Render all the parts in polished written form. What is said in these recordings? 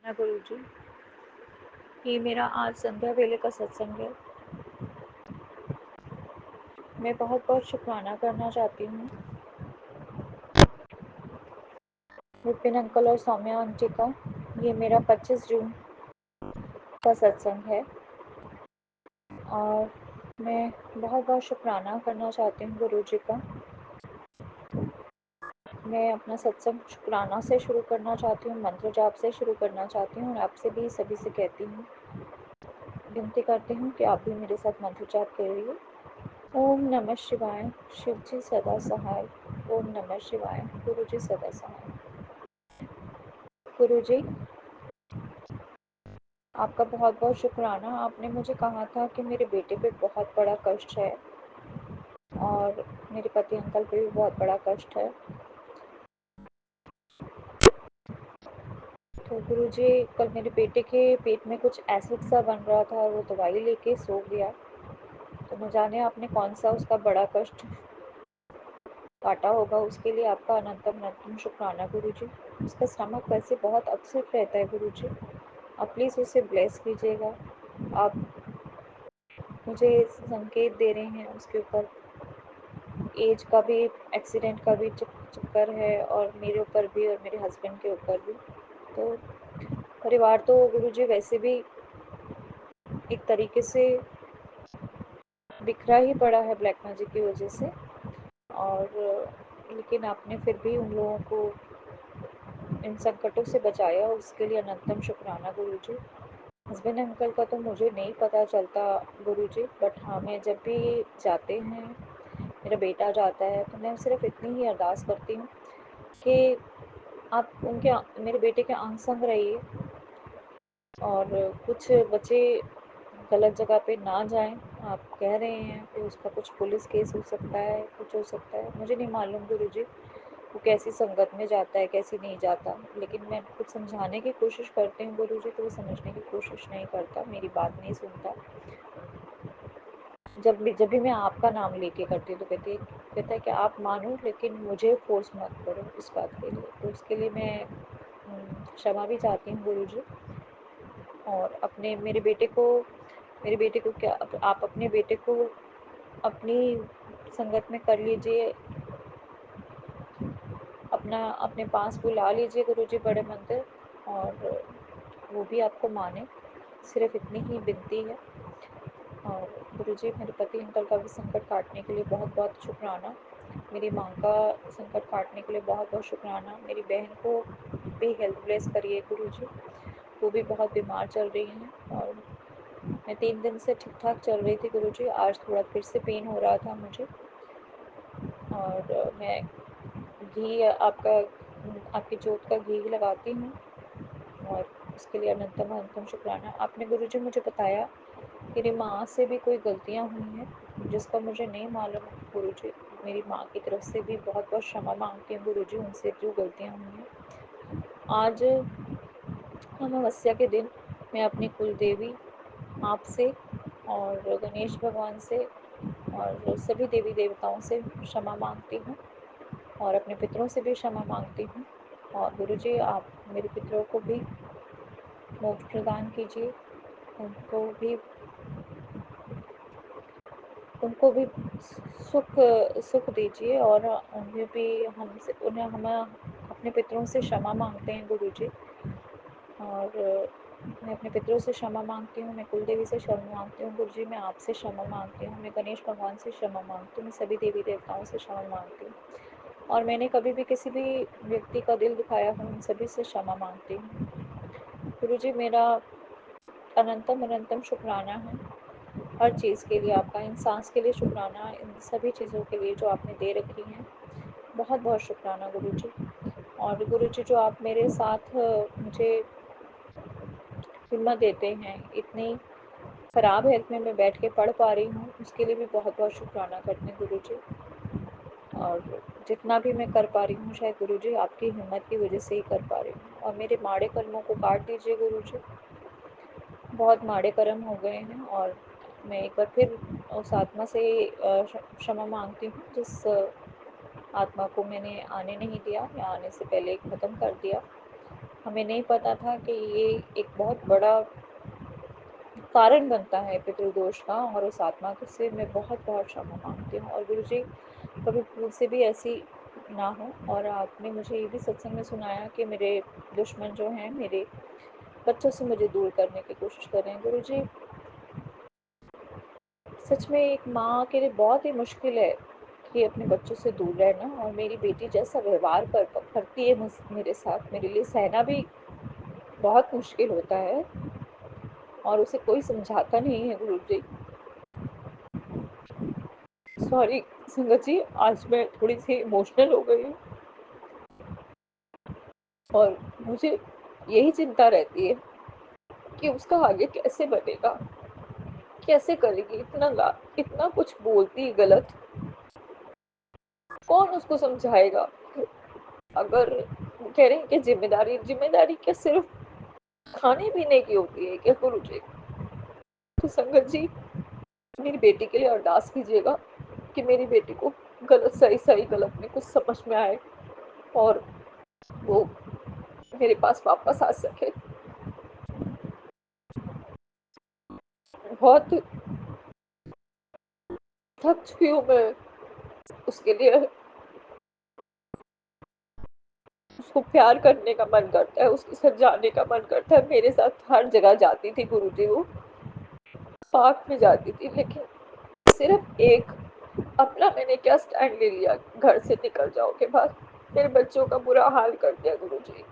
गुरुजी, ये मेरा आज संध्या वेले का सत्संग है। मैं बहुत-बहुत शुकराना करना चाहती हूँ विपिन अंकल और सौम्या आंटी का। ये मेरा 25 जून का सत्संग है और मैं बहुत-बहुत शुकराना करना चाहती हूँ गुरुजी का। मैं अपना सत्संग शुकराना से शुरू करना चाहती हूँ, मंत्र जाप से शुरू करना चाहती हूँ और आपसे भी सभी से कहती हूँ, विनती करती हूँ कि आप भी मेरे साथ मंत्र जाप करिए। ओम नमः शिवाय, शिव जी सदा सहाय। ओम नमः शिवाय, गुरु जी सदा सहाय। गुरु जी, आपका बहुत बहुत शुक्राना। आपने मुझे कहा था कि मेरे बेटे पे बहुत बड़ा कष्ट है और मेरे पति अंकल पे भी बहुत बड़ा कष्ट है। तो गुरु जी, कल मेरे बेटे के पेट में कुछ एसिड सा बन रहा था और वो दवाई लेके सो गया। तो न जाने आपने कौन सा उसका बड़ा कष्ट काटा होगा, उसके लिए आपका अनंतम अनंतम शुक्राना गुरु जी। उसका स्टमक वैसे बहुत अपसेट रहता है गुरु जी, आप प्लीज़ उसे ब्लेस कीजिएगा। आप मुझे संकेत दे रहे हैं उसके ऊपर, एज का भी, एक्सीडेंट का भी चक्कर है और मेरे ऊपर भी और मेरे हस्बैंड के ऊपर भी। तो परिवार तो गुरु जी वैसे भी एक तरीके से बिखरा ही पड़ा है ब्लैक मैजिक की वजह से, और लेकिन आपने फिर भी उन लोगों को इन संकटों से बचाया, उसके लिए अनंतम शुक्राना गुरु जी। हस्बैंड अंकल का तो मुझे नहीं पता चलता गुरु जी, बट हाँ, मैं जब भी जाते हैं, मेरा बेटा जाता है, तो मैं सिर्फ इतनी ही अरदास करती हूँ कि आप उनके, मेरे बेटे के अंग संग रहिए और कुछ बच्चे गलत जगह पे ना जाएं। आप कह रहे हैं कि उसका कुछ पुलिस केस हो सकता है, कुछ हो सकता है, मुझे नहीं मालूम गुरु जी वो कैसी संगत में जाता है, कैसी नहीं जाता, लेकिन मैं कुछ समझाने की कोशिश करती हूँ गुरु जी, तो वो समझने की कोशिश नहीं करता, मेरी बात नहीं सुनता। जब भी मैं आपका नाम लेके करती हूँ तो कहता है कि आप मानो लेकिन मुझे फोर्स मत करो इस बात के लिए। तो उसके लिए मैं क्षमा भी चाहती हूँ गुरु जी। और अपने मेरे बेटे को क्या, आप अपने बेटे को अपनी संगत में कर लीजिए, अपने पास बुला लीजिए गुरु जी बड़े मंदिर, और वो भी आपको माने, सिर्फ इतनी ही विनती है। और गुरु जी, मेरे पति अंकल का भी संकट काटने के लिए बहुत बहुत शुक्राना। मेरी माँ का संकट काटने के लिए बहुत बहुत शुक्राना। मेरी बहन को भी हेल्थ ब्लेस करिए गुरु जी, वो भी बहुत बीमार चल रही हैं और मैं 3 दिन से ठीक ठाक चल रही थी गुरु जी, आज थोड़ा फिर से पेन हो रहा था मुझे। और मैं घी आपका आपकी जोत का घी लगाती हूँ और उसके लिए अनंतम अनंतम शुक्राना। आपने गुरु जी मुझे बताया मेरी माँ से भी कोई गलतियाँ हुई हैं जिसका मुझे नहीं मालूम गुरु जी। मेरी माँ की तरफ से भी बहुत बहुत क्षमा मांगती हूँ गुरु जी, उनसे जो गलतियाँ हुई हैं। आज अमावस्या के दिन मैं अपनी कुल देवी आपसे और गणेश भगवान से और सभी देवी देवताओं से क्षमा मांगती हूँ और अपने पितरों से भी क्षमा मांगती हूँ। और गुरु जी, आप मेरे पितरों को भी मोक्ष प्रदान कीजिए, उनको भी उनको भी सुख सुख दीजिए और उन्हें भी हमसे उन्हें हम अपने पितरों से क्षमा मांगते हैं गुरु जी। और मैं अपने पितरों से क्षमा मांगती हूँ, मैं कुल देवी से क्षमा मांगती हूँ गुरु जी, मैं आपसे क्षमा मांगती हूँ, मैं गणेश भगवान से क्षमा मांगती हूँ, मैं सभी देवी देवताओं से क्षमा मांगती हूँ। और मैंने कभी भी किसी भी व्यक्ति का दिल दुखाया हो, उन सभी से क्षमा मांगती हूँ गुरु जी। मेरा अनंतम अनंतम शुक्राना है हर चीज़ के लिए आपका, इन सांस के लिए शुक्राना, इन सभी चीज़ों के लिए जो आपने दे रखी हैं, बहुत बहुत शुक्राना गुरु जी। और गुरु जी, जो आप मेरे साथ मुझे हिम्मत देते हैं, इतनी ख़राब हेल्थ में मैं बैठ के पढ़ पा रही हूँ, उसके लिए भी बहुत बहुत शुक्राना करते हैं गुरु जी। और जितना भी मैं कर पा रही हूँ शायद गुरु जी आपकी हिम्मत की वजह से ही कर पा रही हूँ। और मेरे माड़े कर्मों को काट दीजिए गुरु जी, बहुत माड़े कर्म हो गए हैं और मैं एक बार फिर उस आत्मा से क्षमा मांगती हूँ जिस आत्मा को मैंने आने नहीं दिया या आने से पहले ख़त्म कर दिया। हमें नहीं पता था कि ये एक बहुत बड़ा कारण बनता है पितृदोष का, और उस आत्मा को से मैं बहुत-बहुत क्षमा माँगती हूँ। और गुरुजी, कभी भूल से भी ऐसी ना हो। और आपने मुझे ये भी सत्संग में सुनाया कि मेरे दुश्मन जो हैं, मेरे बच्चों से मुझे दूर करने की कोशिश कर रहे हैं। गुरुजी, सच में एक माँ के लिए बहुत ही मुश्किल है कि अपने बच्चों से दूर रहना, और मेरी बेटी जैसा व्यवहार करती है मेरे साथ, मेरे लिए सहना भी बहुत मुश्किल होता है, और उसे कोई समझाता नहीं है गुरुजी। सॉरी संगत जी, आज मैं थोड़ी-सी इमोशनल हो गई हूँ, और मुझे यही चिंता रहती है कि उसका आगे कैसे बनेगा? कैसे करेगी? इतना कुछ बोलती है गलत, कौन उसको समझाएगा? अगर वो कह रहे हैं कि ज़िम्मेदारी क्या सिर्फ़ खाने-पीने की होती है क्या गुरुजी? तो संगत जी, मेरी बेटी के लिए अरदास कीजिएगा कि मेरी बेटी को गलत सही गलत में कुछ समझ में आए, और वो मेरे पास वापस आ सके। बहुत थक चुकी हूँ मैं उसके लिए। उसको प्यार करने का मन करता है, उसके साथ जाने का मन करता है। मेरे साथ हर जगह जाती थी गुरुजी वो, पार्क में जाती थी, लेकिन सिर्फ़ एक अपना मैंने क्या स्टैंड ले लिया, घर से निकल जाओ के बाद मेरे बच्चों का बुरा हाल कर दिया गुरुजी।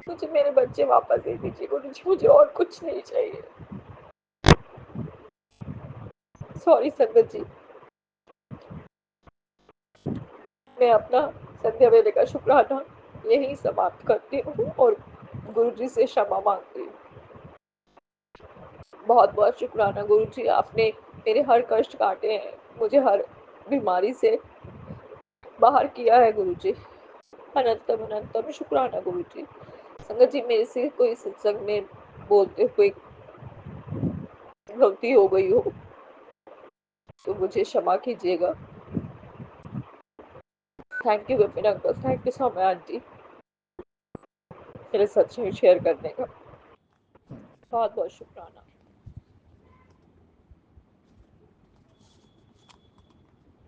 मुझे मेरे बच्चे वापस दे दीजिए गुरुजी, मुझे और कुछ नहीं चाहिए। सॉरी संगत जी, मैं अपना संध्या वेले का शुक्राना यहीं समाप्त करती हूँ, और गुरुजी से क्षमा माँगती हूँ। बहुत-बहुत शुक्राना गुरुजी, आपने मेरे हर कष्ट काटे हैं, मुझे हर बीमारी से बाहर किया है गुरुजी। अनंतम अनंतम शुक्राना गुरुजी। संगत जी, मेरे से कोई सत्संग में बोलते हुए गलती हो गई हो तो मुझे क्षमा कीजिएगा। Thank you Vipin uncle, thank you so much aunty, मेरे सत्संग शेयर करने का। बहुत-बहुत शुक्राना।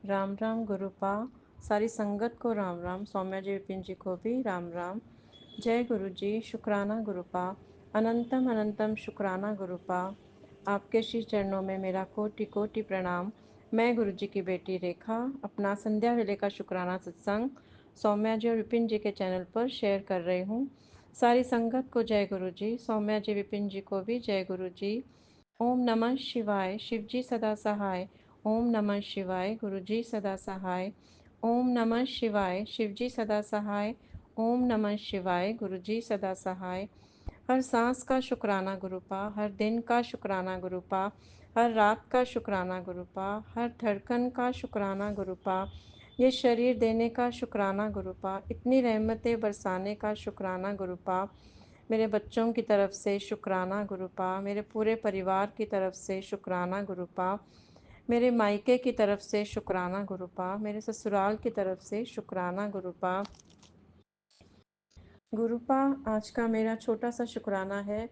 राम राम गुरुपा, सारी संगत को राम राम, सौम्या जी विपिन जी को भी राम राम। जय गुरु जी, शुक्राना गुरुपा, अनंतम अनंतम शुक्राना गुरुपा। आपके श्री चरणों में मेरा कोटि कोटि प्रणाम। मैं गुरु जी की बेटी रेखा अपना संध्या वेले का शुक्राना सत्संग सौम्या जी और विपिन जी के चैनल पर शेयर कर रही हूँ। सारी संगत को जय गुरु जी, सौम्या जी विपिन जी को भी जय गुरु जी। ओम नमः शिवाय, शिव जी सदा सहाय। ओम नमः शिवाय, गुरु जी सदा सहाय। ओम नमः शिवाय, शिव जी सदा सहाय। ओम नमः शिवाय, गुरु जी सदा सहाय। हर सांस का शुक्राना गुरुपा, हर दिन का शुक्राना गुरुपा, हर रात का शुक्राना गुरुपा, हर धड़कन का शुक्राना गुरुपा, ये शरीर देने का शुक्राना गुरुपा, इतनी रहमतें बरसाने का शुक्राना गुरुपा, मेरे बच्चों की तरफ से शुक्राना गुरुपा, मेरे पूरे परिवार की तरफ से शुक्राना गुरुपा, मेरे मायके की तरफ से शुक्राना गुरुपा, मेरे ससुराल की तरफ से शुक्राना गुरुपा। गुरुपा, आज का मेरा छोटा सा शुक्राना है।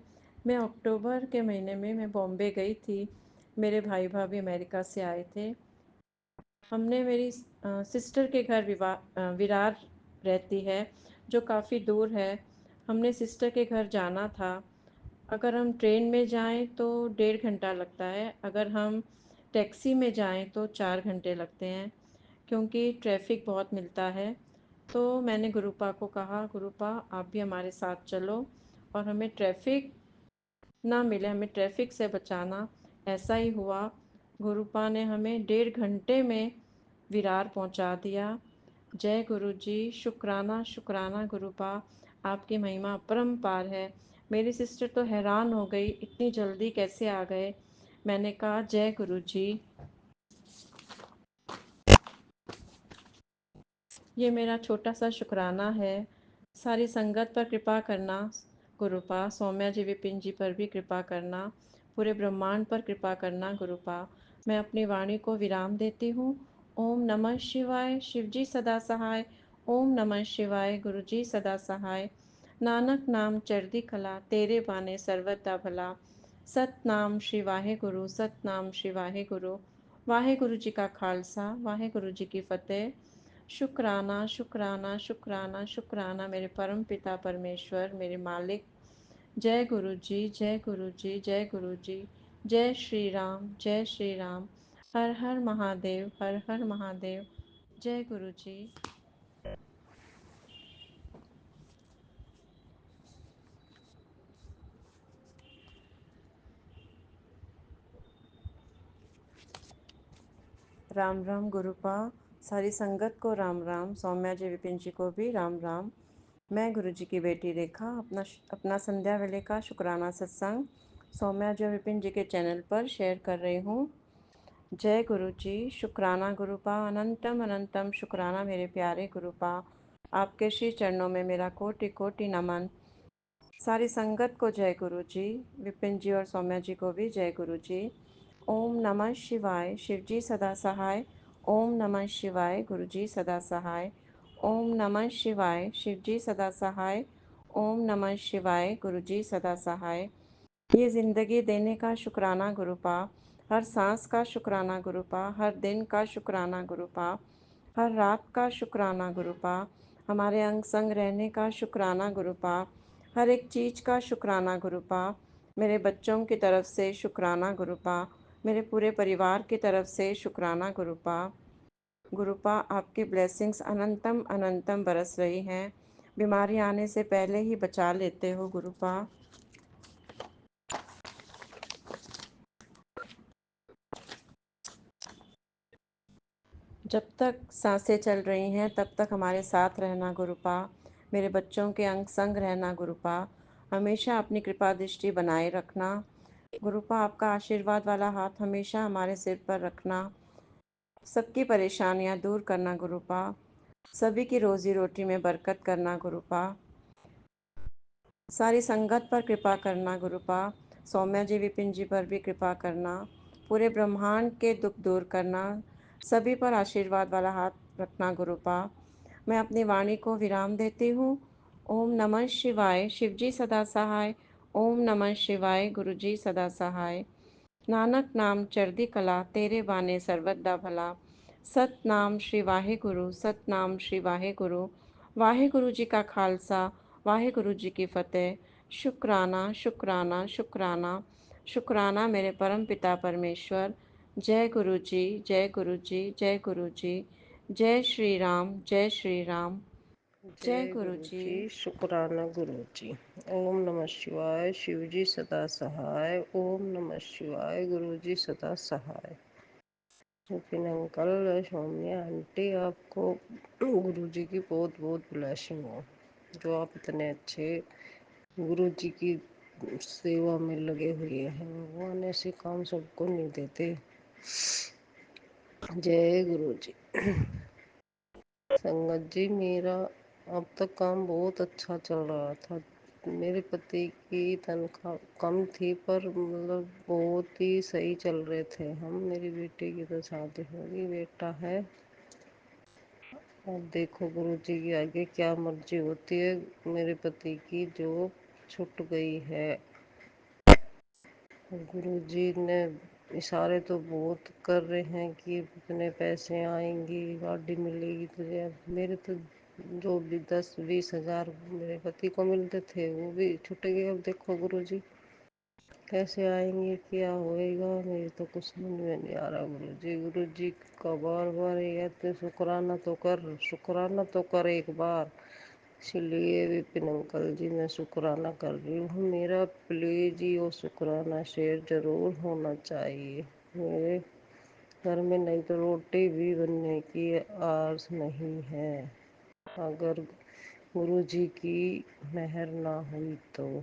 मैं अक्टूबर के महीने में मैं बॉम्बे गई थी। मेरे भाई भाभी अमेरिका से आए थे। हमने मेरी सिस्टर के घर विरार रहती है, जो काफ़ी दूर है। हमने सिस्टर के घर जाना था। अगर हम ट्रेन में जाएं तो 1.5 घंटा लगता है, अगर हम टैक्सी में जाएं तो 4 घंटे लगते हैं, क्योंकि ट्रैफिक बहुत मिलता है। तो मैंने गुरुपा को कहा, गुरुपा आप भी हमारे साथ चलो और हमें ट्रैफिक ना मिले, हमें ट्रैफिक से बचाना। ऐसा ही हुआ। गुरुपा ने हमें 1.5 घंटे में विरार पहुंचा दिया। जय गुरु जी, शुक्राना शुक्राना गुरुपा, आपकी महिमा अपरंपार है। मेरी सिस्टर तो हैरान हो गई, इतनी जल्दी कैसे आ गए। मैंने कहा जय गुरु जी। ये मेरा छोटा सा शुक्राना है। सारी संगत पर कृपा करना गुरुपा, सौम्या जी विपिन जी पर भी कृपा करना, पूरे ब्रह्मांड पर कृपा करना गुरुपा। मैं अपनी वाणी को विराम देती हूँ। ओम नमः शिवाय, शिव जी सदा सहाय। ओम नमः शिवाय गुरु जी सदा सहाय। नानक नाम चढ़दी कला तेरे बाने सर्वदा भला। सतनाम श्री वाहे गुरु, सतनाम श्री वाहे गुरु। वाहे गुरु जी का खालसा, वाहे गुरु जी की फतेह। शुक्राना शुक्राना शुक्राना शुक्राना मेरे परम पिता परमेश्वर, मेरे मालिक। जय गुरु जी, जय गुरु जी, जय गुरु जी। जय श्री राम, जय श्री राम। हर हर महादेव, हर हर महादेव। जय गुरु जी। राम राम गुरुपा, सारी संगत को राम राम। सौम्या जी विपिन जी को भी राम राम। मैं गुरु जी की बेटी रेखा अपना संध्या वेले का शुक्राना सत्संग सौम्या जी और विपिन जी के चैनल पर शेयर कर रही हूँ। जय गुरु जी। शुक्राना गुरुपा, अनंतम अनंतम शुक्राना मेरे प्यारे गुरुपा। आपके श्री चरणों में मेरा कोटि कोटि नमन। सारी संगत को जय गुरु जी, विपिन जी और सौम्या जी को भी जय गुरु जी। ओम नमः शिवाय, शिव जी सदा सहाय। ओम नमः शिवाय, गुरु जी सदा सहाय। ओम नमः शिवाय, शिव जी सदा सहाय। ओम नमः शिवाय, गुरु जी सदा सहाय। ये ज़िंदगी देने का शुक्राना गुरुपा, हर सांस का शुक्राना गुरुपा, हर दिन का शुक्राना गुरुपा, हर रात का शुक्राना गुरुपा, हमारे अंग संग रहने का शुक्राना गुरुपा, हर एक चीज़ का शुक्राना गुरुपा। मेरे बच्चों की तरफ से शुक्राना गुरुपा, मेरे पूरे परिवार की तरफ से शुक्राना गुरुपा। गुरुपा, आपकी ब्लेसिंग्स अनंतम अनंतम बरस रही हैं। बीमारी आने से पहले ही बचा लेते हो गुरुपा। जब तक सांसें चल रही हैं तब तक हमारे साथ रहना गुरुपा। मेरे बच्चों के अंग संग रहना गुरुपा। हमेशा अपनी कृपा दृष्टि बनाए रखना गुरुपा। आपका आशीर्वाद वाला हाथ हमेशा हमारे सिर पर रखना। सबकी परेशानियां दूर करना गुरुपा। सभी की रोजी रोटी में बरकत करना गुरुपा। सारी संगत पर कृपा करना गुरुपा। सौम्या जी विपिन जी पर भी कृपा करना। पूरे ब्रह्मांड के दुख दूर करना। सभी पर आशीर्वाद वाला हाथ रखना गुरुपा। मैं अपनी वाणी को विराम देती हूँ। ओम नमः शिवाय, शिव जी सदा सहाय। ओम नमः शिवाय, गुरु जी सदा सहाय। नानक नाम चढ़दी कला तेरे बाने सर्वदा भला। सतनाम श्री वाहे गुरु, सतनाम श्री वाहे गुरु। वाहे गुरु जी का खालसा, वाहे गुरु जी की फतेह। शुक्राना शुक्राना शुक्राना शुक्राना मेरे परम पिता परमेश्वर। जय गुरु जी, जय गुरु जी, जय गुरु जी। जय श्री राम, जय श्री राम। जय जय गुरु गुरु जी। जी, शुक्राना गुरु जी। ओम नमः शिवाय, शिव जी सदा सहाय। ओम नमः शिवाय, गुरु जी सदा सहाय। विपिन अंकल, सौम्या आंटी, आपको गुरु जी की बहुत बहुत ब्लेसिंग हो, जो आप इतने अच्छे गुरु जी की सेवा में लगे हुए हैं। भगवान ऐसे काम सबको नहीं देते। जय गुरु जी। संगत जी, मेरा अब तक काम बहुत अच्छा चल रहा था। मेरे पति की तनख्वाह कम थी, पर मतलब बहुत ही सही चल रहे थे हम। मेरी बेटी की तो शादी होगी, बेटा है। अब देखो गुरु जी की आगे क्या मर्जी होती है। मेरे पति की जॉब छूट गई है। गुरु जी ने इशारे तो बहुत कर रहे हैं कि इतने पैसे आएंगी, गाड़ी मिलेगी तुझे। अब मेरे तो जो भी 10-20 हज़ार मेरे पति को मिलते थे वो भी छूट गए। अब देखो गुरु जी कैसे आएंगे, क्या होएगा, मेरी तो कुछ समझ में नहीं आ रहा। गुरु जी का बार बार ये कहते शुक्राना तो कर, शुक्राना तो कर एक बार। इसलिए विपिन अंकल जी, मैं शुक्राना कर रही हूँ। मेरा प्लीज ही वो शुक्राना शेयर जरूर होना चाहिए। मेरे घर में नहीं तो रोटी भी बनने की आस नहीं है, अगर गुरु जी की मेहर ना हुई तो।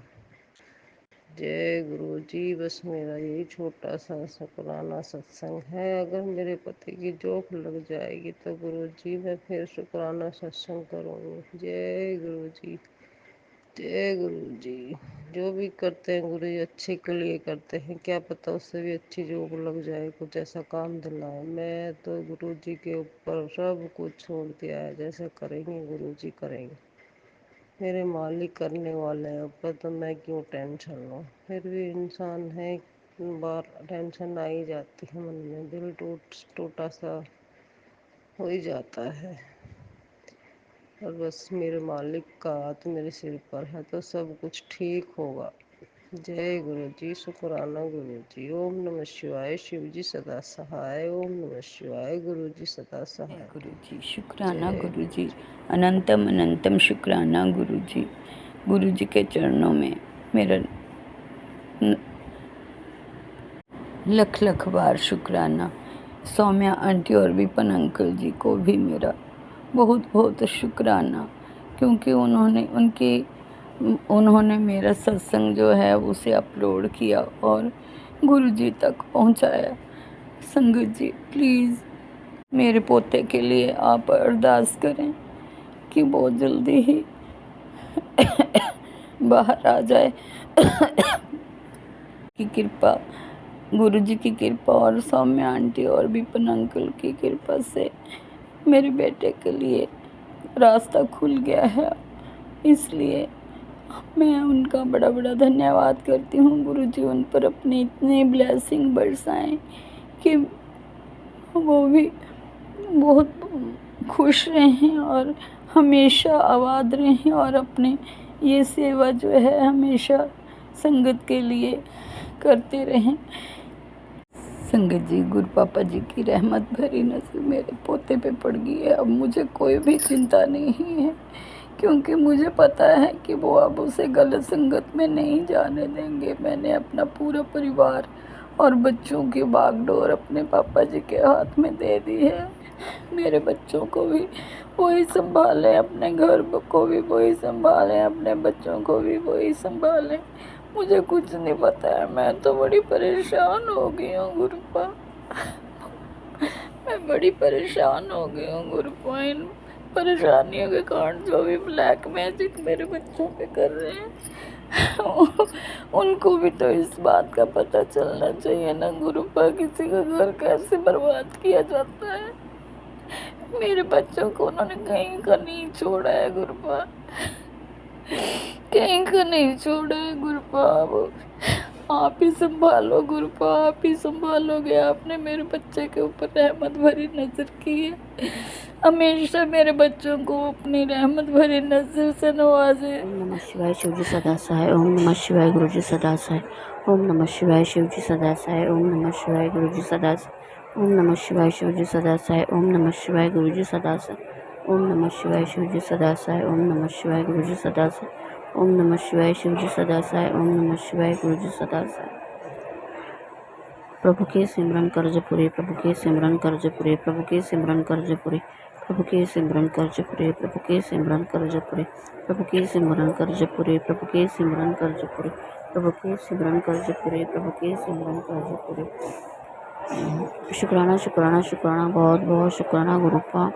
जय गुरु जी। बस मेरा यही छोटा सा शुक्राना सत्संग है। अगर मेरे पति की जोक लग जाएगी तो गुरु जी मैं फिर शुक्राना सत्संग करूँगी। जय गुरु जी। जय गुरु जी। जो भी करते हैं गुरु जी अच्छे के लिए करते हैं, क्या पता उससे भी अच्छी जॉब लग जाए, कुछ ऐसा काम दिलाए। मैं तो गुरु जी के ऊपर सब कुछ छोड़ दिया है, जैसे करेंगे गुरु जी करेंगे। मेरे मालिक करने वाले हैं, ऊपर तो मैं क्यों टेंशन लूँ। फिर भी इंसान है, बार टेंशन आ ही जाती है मन में, दिल टूटा सा हो ही जाता है। और बस मेरे मालिक का हाथ मेरे सिर पर है तो सब कुछ ठीक होगा। जय गुरु जी, शुक्राना गुरु जी। ओम नमः शिवाय, शिव जी सदा सहाय। ओम नमः शिवाय, गुरु जी सदा जय सहाय। गुरु जी, शुक्राना जय गुरु जी, अनंतम अनंतम शुक्राना गुरु जी। गुरु जी के चरणों में मेरा लख लख बार शुक्राना। सौम्या आंटी और विपन अंकल जी को भी मेरा बहुत बहुत शुक्राना, क्योंकि उन्होंने मेरा सत्संग जो है उसे अपलोड किया और गुरु जी तक पहुंचाया। संगत जी प्लीज़ मेरे पोते के लिए आप अरदास करें कि बहुत जल्दी ही बाहर आ जाए। की कृपा, गुरु जी की कृपा और सौम्य आंटी और विपिन अंकल की कृपा से मेरे बेटे के लिए रास्ता खुल गया है। इसलिए मैं उनका बड़ा बड़ा धन्यवाद करती हूँ। गुरु जी उन पर अपनी इतनी ब्लेसिंग बरसाएं कि वो भी बहुत खुश रहें और हमेशा आबाद रहें और अपने ये सेवा जो है हमेशा संगत के लिए करते रहें। संगत जी, गुरु पापा जी की रहमत भरी नजर मेरे पोते पे पड़ गई है। अब मुझे कोई भी चिंता नहीं है, क्योंकि मुझे पता है कि वो अब उसे गलत संगत में नहीं जाने देंगे। मैंने अपना पूरा परिवार और बच्चों की बागडोर अपने पापा जी के हाथ में दे दी है। मेरे बच्चों को भी वही संभालें, अपने घर को भी वही संभालें, अपने बच्चों को भी वही संभालें। मुझे कुछ नहीं पता है, मैं तो बड़ी परेशान हो गई हूँ गुरुपा। मैं बड़ी परेशान हो गई हूँ गुरुपा। इन परेशानियों के कारण जो भी ब्लैक मैजिक मेरे बच्चों पे कर रहे हैं उनको भी तो इस बात का पता चलना चाहिए ना गुरुपा, किसी का घर कैसे बर्बाद किया जाता है। मेरे बच्चों को उन्होंने कहीं का नहीं छोड़ा है गुरुपा, कहीं का नहीं छोड़ा है गुरुपा। आप ही संभालो गुरुपा, आप ही संभालोगे। आपने मेरे बच्चे के ऊपर रहमत भरी नजर की है, हमेशा मेरे बच्चों को अपनी रहमत भरी नजर से नवाजे। ओम नमः शिवाय, शिव जी सदा सहाय। ओम नमः शिवाय, गुरु जी सदा सहाय। ओम नमः शिवाय, शिव जी सदा सहाय। ओम नमः शिवाय, गुरु जी सदा सहाय। ओम नमः शिवाय, शिव जी सदा सहाय। ओम नमः शिवाय, गुरु जी सदा सहाय। ओम नमः शिवाय, शिव जी सदा सहाय। ओम नमः शिवाय, गुरु जी सदा सहाय। ओम नमः शिवाय, शिव जी सदा सहाय। ओम नमः शिवाय, गुरु जी सदा सहाय। प्रभु के सिमरन कर्ज पूरे, प्रभु के सिमरन कर्ज पूरे, प्रभु के सिमरन कर्ज पूरे, प्रभु के सिमरन कर्ज पूरे, प्रभु के सिमरन कर्ज पूरे, प्रभु के सिमरन कर्ज पूरे, प्रभु के सिमरन कर्ज पूरे, प्रभु के सिमरन कर्ज पूरे, प्रभु के सिमरन कर्ज पूरे। शुक्राना शुक्राना शुक्राना, बहुत बहुत शुक्राना गुरुपा।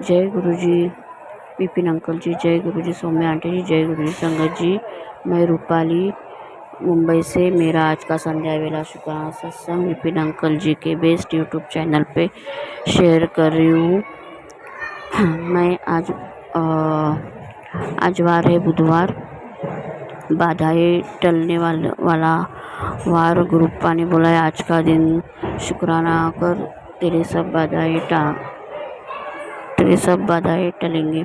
जय गुरु जी, विपिन अंकल जी, जय गुरु जी, सौम्या आंटी जी, जय गुरु जी, संगत जी। मैं रूपाली मुंबई से मेरा आज का संध्या वेला शुक्राना सत्संग विपिन अंकल जी के बेस्ट यूट्यूब चैनल पे शेयर कर रही हूँ। मैं आज वार है बुधवार, बाधाएं टलने वाला वार। गुरुपा ने बोला है आज का दिन शुक्राना कर, तेरे सब बाधाएं टलेंगे।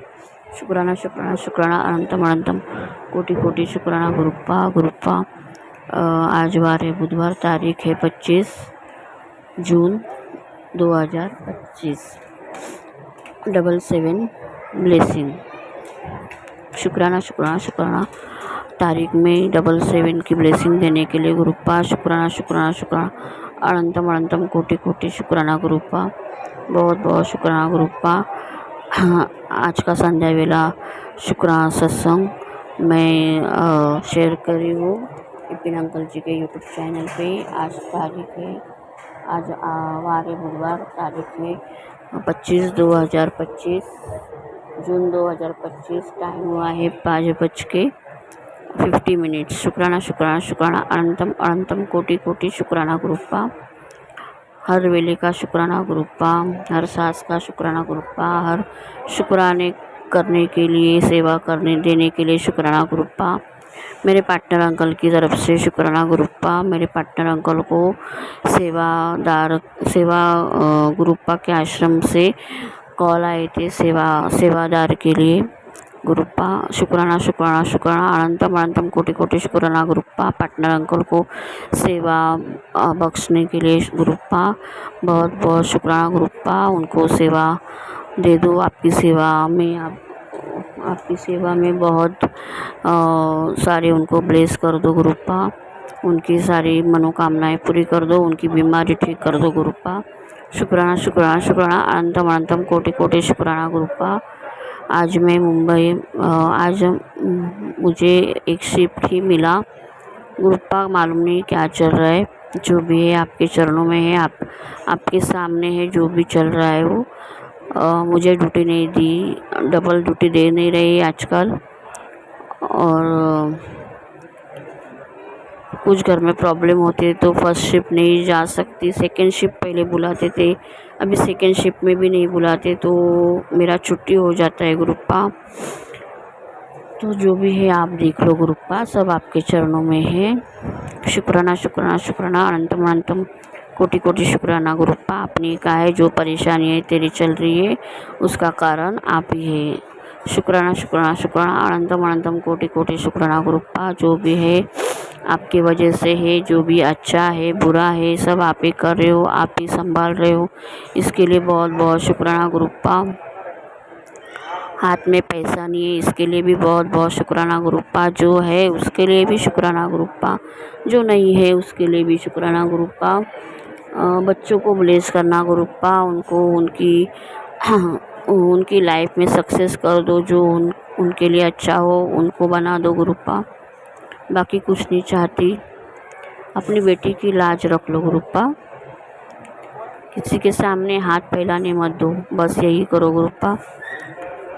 शुक्राना शुक्राना शुक्राना, अनंतम अनंतम कोटि कोटि शुक्राना गुरुपा। आज वार है बुधवार, तारीख है 25 जून 2025। 77 ब्लेसिंग। शुक्राना शुक्राना शुक्राना, तारीख में 77 की ब्लेसिंग देने के लिए गुरुपा। शुक्राना शुक्राना शुक्राना, अनंतम अनंतम कोटि कोटि शुक्राना गुरुपा, बहुत बहुत शुक्राना गुरुपा। आज का संध्या वेला शुक्राना सत्संग मैं शेयर कर रही हूँ विपिन अंकल जी के यूट्यूब चैनल पे। आज तारीख है, आज वार है बुधवार, तारीख है 25/2025 जून 2025। टाइम हुआ है 5:00 50 मिनट्स। शुक्राना शुक्राना शुक्राना अनंतम अनंतम कोटि कोटि शुक्राना गुरुप्पा। हर वेले का शुक्राना गुरुप्पा, हर सांस का शुक्राना गुरुप्पा, हर शुक्राने करने के लिए, सेवा करने देने के लिए शुक्राना गुरुप्पा। मेरे पार्टनर अंकल की तरफ से शुक्राना गुरुप्पा। मेरे पार्टनर अंकल को सेवा गुरुप्पा के आश्रम से कॉल आए थे सेवादार के लिए गुरुप्पा। शुक्राना शुक्राना शुक्राना अनंतम अनंतम कोटि कोटि शुक्राना गुरुप्पा। पार्टनर अंकल को सेवा बख्शने के लिए गुरुप्पा बहुत बहुत शुक्राना गुरुप्पा। उनको सेवा दे दो, आपकी सेवा में बहुत सारे उनको ब्लेस कर दो गुरुप्पा। उनकी सारी मनोकामनाएं पूरी कर दो, उनकी बीमारी ठीक कर दो गुरुप्पा। शुक्राना शुक्राना शुक्राना अनंतम अनंतम कोटि कोटि शुक्राना गुरुप्पा। आज मैं मुंबई आज मुझे एक शिफ्ट ही मिला गुरुप्पा। मालूम नहीं क्या चल रहा है, जो भी है आपके चरणों में है, आपके सामने है। जो भी चल रहा है वो मुझे ड्यूटी नहीं दी, डबल ड्यूटी दे नहीं रही आजकल। और कुछ घर में प्रॉब्लम होती है तो फर्स्ट शिफ्ट नहीं जा सकती, सेकंड शिफ्ट पहले बुलाते थे, अभी सेकंड शिफ्ट में भी नहीं बुलाते तो मेरा छुट्टी हो जाता है गुरुप्पा। तो जो भी है आप देख लो गुरुप्पा, सब आपके चरणों में है। शुक्राना शुक्राना शुक्राना अनंतम अनंतम कोटि कोटि शुक्राना गुरुप्पा। आपने कहा है जो परेशानी है तेरी चल रही है उसका कारण आप ही है। शुक्राना शुक्राना शुक्राना अनंतम अनंतम कोटि कोटि शुक्राना गुरुप्पा। जो भी है आपकी वजह से है, जो भी अच्छा है बुरा है सब आप ही कर रहे हो, आप ही संभाल रहे हो, इसके लिए बहुत बहुत शुक्राना गुरुप्पा। हाथ में पैसा नहीं है इसके लिए भी बहुत बहुत शुक्राना गुरुप्पा। जो है उसके लिए भी शुक्राना गुरुप्पा, जो नहीं है उसके लिए भी शुक्राना गुरुप्पा। बच्चों को ब्लेस करना गुरुप्पा, उनको उनकी लाइफ में सक्सेस कर दो, जो उनके लिए अच्छा हो उनको बना दो गुरुप्पा। बाकी कुछ नहीं चाहती, अपनी बेटी की लाज रख लो गुरुप्पा, किसी के सामने हाथ फैलाने मत दो, बस यही करो गुरुप्पा।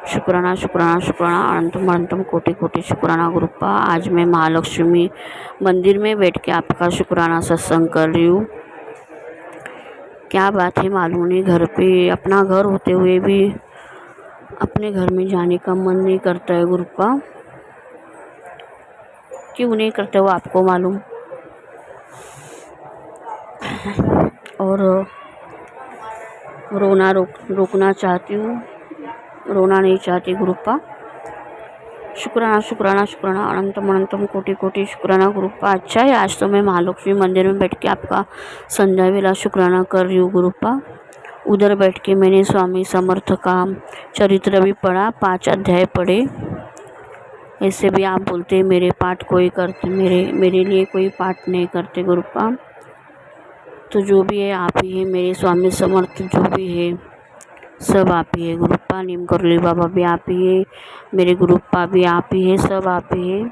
शुक्राना शुक्राना शुक्राना अनंतम अनंतम कोटि कोटि शुक्राना गुरुप्पा। आज मैं महालक्ष्मी मंदिर में बैठ के आपका शुक्राना सत्संग कर रही हूँ। क्या बात है मालूम नहीं, घर पे अपना घर होते हुए भी अपने घर में जाने का मन नहीं करता है गुरुप्पा। क्यों नहीं करते हो आपको मालूम। और रोकना चाहती हूँ, रोना नहीं चाहती गुरुप्पा। शुक्राना शुक्राना शुक्राना अनंतम अनंतम कोटि कोटि शुक्राना गुरुप्पा। अच्छा है आज तो मैं महालक्ष्मी मंदिर में बैठ के आपका संध्या वेला शुक्राना कर रही हूँ गुरुप्पा। उधर बैठ के मैंने स्वामी समर्थ का चरित्र भी पढ़ा, 5 अध्याय पढ़े। ऐसे भी आप बोलते मेरे पाठ कोई करते, मेरे लिए कोई पाठ नहीं करते गुरुप्पा। तो जो भी है आप ही है, मेरे स्वामी समर्थ जो भी है सब आप ही है गुरुप्पा। नीम करली बाबा भी आप ही है, मेरे गुरुप्पा भी आप ही है, सब आप ही है।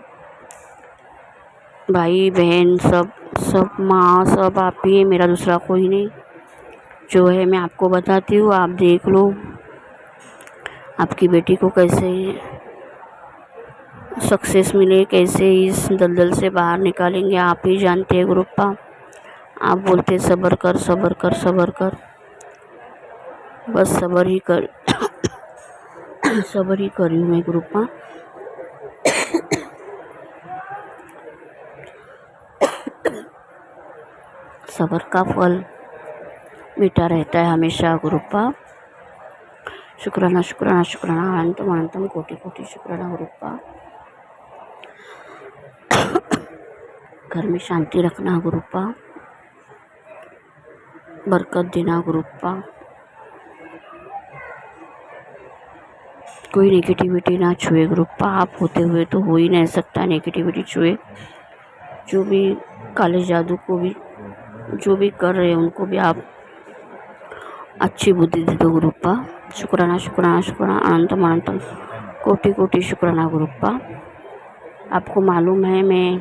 भाई बहन सब माँ सब आप ही है, मेरा दूसरा कोई नहीं। जो है मैं आपको बताती हूँ, आप देख लो आपकी बेटी को कैसे सक्सेस मिले, कैसे इस दलदल से बाहर निकालेंगे आप ही जानते हैं गुरुप्पा। आप बोलते सब्र कर सब्र कर सब्र कर, बस सब्र ही कर सब्र ही कर रही हूँ मैं गुरुप्पा। सब्र का फल मीठा रहता है हमेशा गुरुप्पा। शुक्राना शुक्राना शुक्राना अनंतम अनंतम कोटि कोटि शुक्राना गुरुप्पा। घर में शांति रखना गुरुप्पा, बरकत देना गुरुप्पा। कोई नेगेटिविटी ना छुए गुरुप्पा, आप होते हुए तो हो ही नहीं सकता नेगेटिविटी छुए। जो भी काले जादू को भी जो भी कर रहे हैं उनको भी आप अच्छी बुद्धि दे दो गुरुप्पा। शुक्राना शुक्राना शुक्राना अनंतम अनंतम कोटि कोटि शुक्राना गुरुप्पा। आपको मालूम है मैं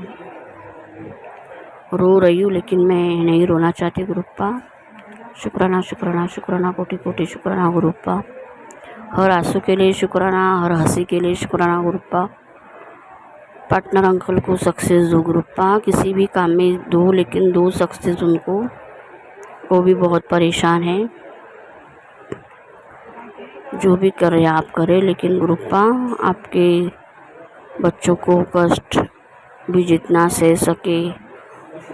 रो रही हूँ लेकिन मैं नहीं रोना चाहती गुरुप्पा। शुक्राना शुक्राना शुक्राना कोटि कोटि शुक्राना गुरुप्पा। हर आंसू के लिए शुक्राना, हर हंसी के लिए शुक्राना गुरुप्पा। पार्टनर अंकल को सक्सेस दो गुरुप्पा, किसी भी काम में दो, लेकिन दो सक्सेस उनको, वो भी बहुत परेशान है। जो भी कर रहे आप करें, लेकिन गुरुप्पा आपके बच्चों को कष्ट भी जितना सह सके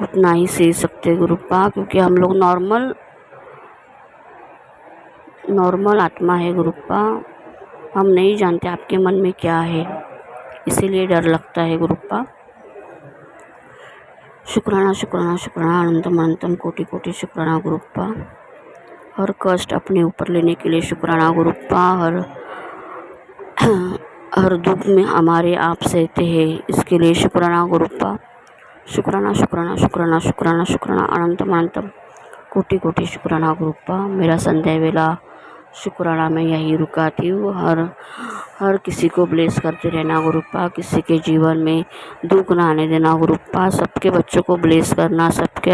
उतना ही सह सकते गुरुप्पा, क्योंकि हम लोग नॉर्मल आत्मा है गुरुप्पा, हम नहीं जानते आपके मन में क्या है, इसीलिए डर लगता है गुरुप्पा। शुक्राना शुक्राना शुक्राना, अनंतम अनंतम कोटि कोटि शुक्राना गुरुप्पा। हर कष्ट अपने ऊपर लेने के लिए शुक्राना गुरुप्पा। हर दुख में हमारे आप सहते हैं, इसके लिए शुक्राना गुरुप्पा। शुक्राना शुक्राना शुक्राना शुक्राना शुक्राना, अनंतम अनंतम कोटि कोटि शुक्राना गुरुप्पा। मेरा संध्या वेला शुक्राना मैं यही रुकाती हूँ। हर किसी को ब्लेस करते रहना गुरुप्पा, किसी के जीवन में दुख ना आने देना गुरुप्पा। सबके बच्चों को ब्लेस करना, सबके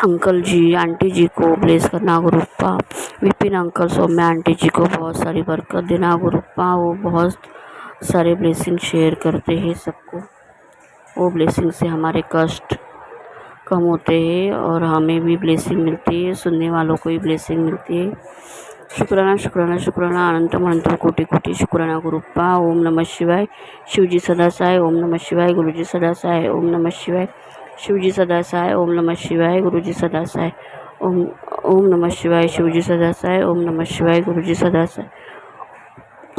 अंकल जी आंटी जी को ब्लेस करना गुरुप्पा। विपिन अंकल सौम्या आंटी जी को बहुत सारी बरकत देना गुरुप्पा। वो बहुत सारे ब्लेसिंग शेयर करते हैं सबको, वो ब्लेसिंग से हमारे कष्ट कम होते हैं और हमें भी ब्लेसिंग मिलती है, सुनने वालों को भी ब्लेसिंग मिलती है। शुक्राना शुक्राना शुक्राना, अनंतम अनंतम कोटि कोटि शुक्राना गुरुप्पा। ओम नमः शिवाय, शिवजी सदा सहाय। ओम नमः शिवाय, गुरुजी सदा सहाय। ओम नमः शिवाय, शिवजी सदा सहाय। ओम नमः शिवाय, गुरुजी सदा सहाय। ओम नमः शिवाय, शिवजी सदा सहाय। ओम नमः शिवाय, गुरुजी सदा सहाय।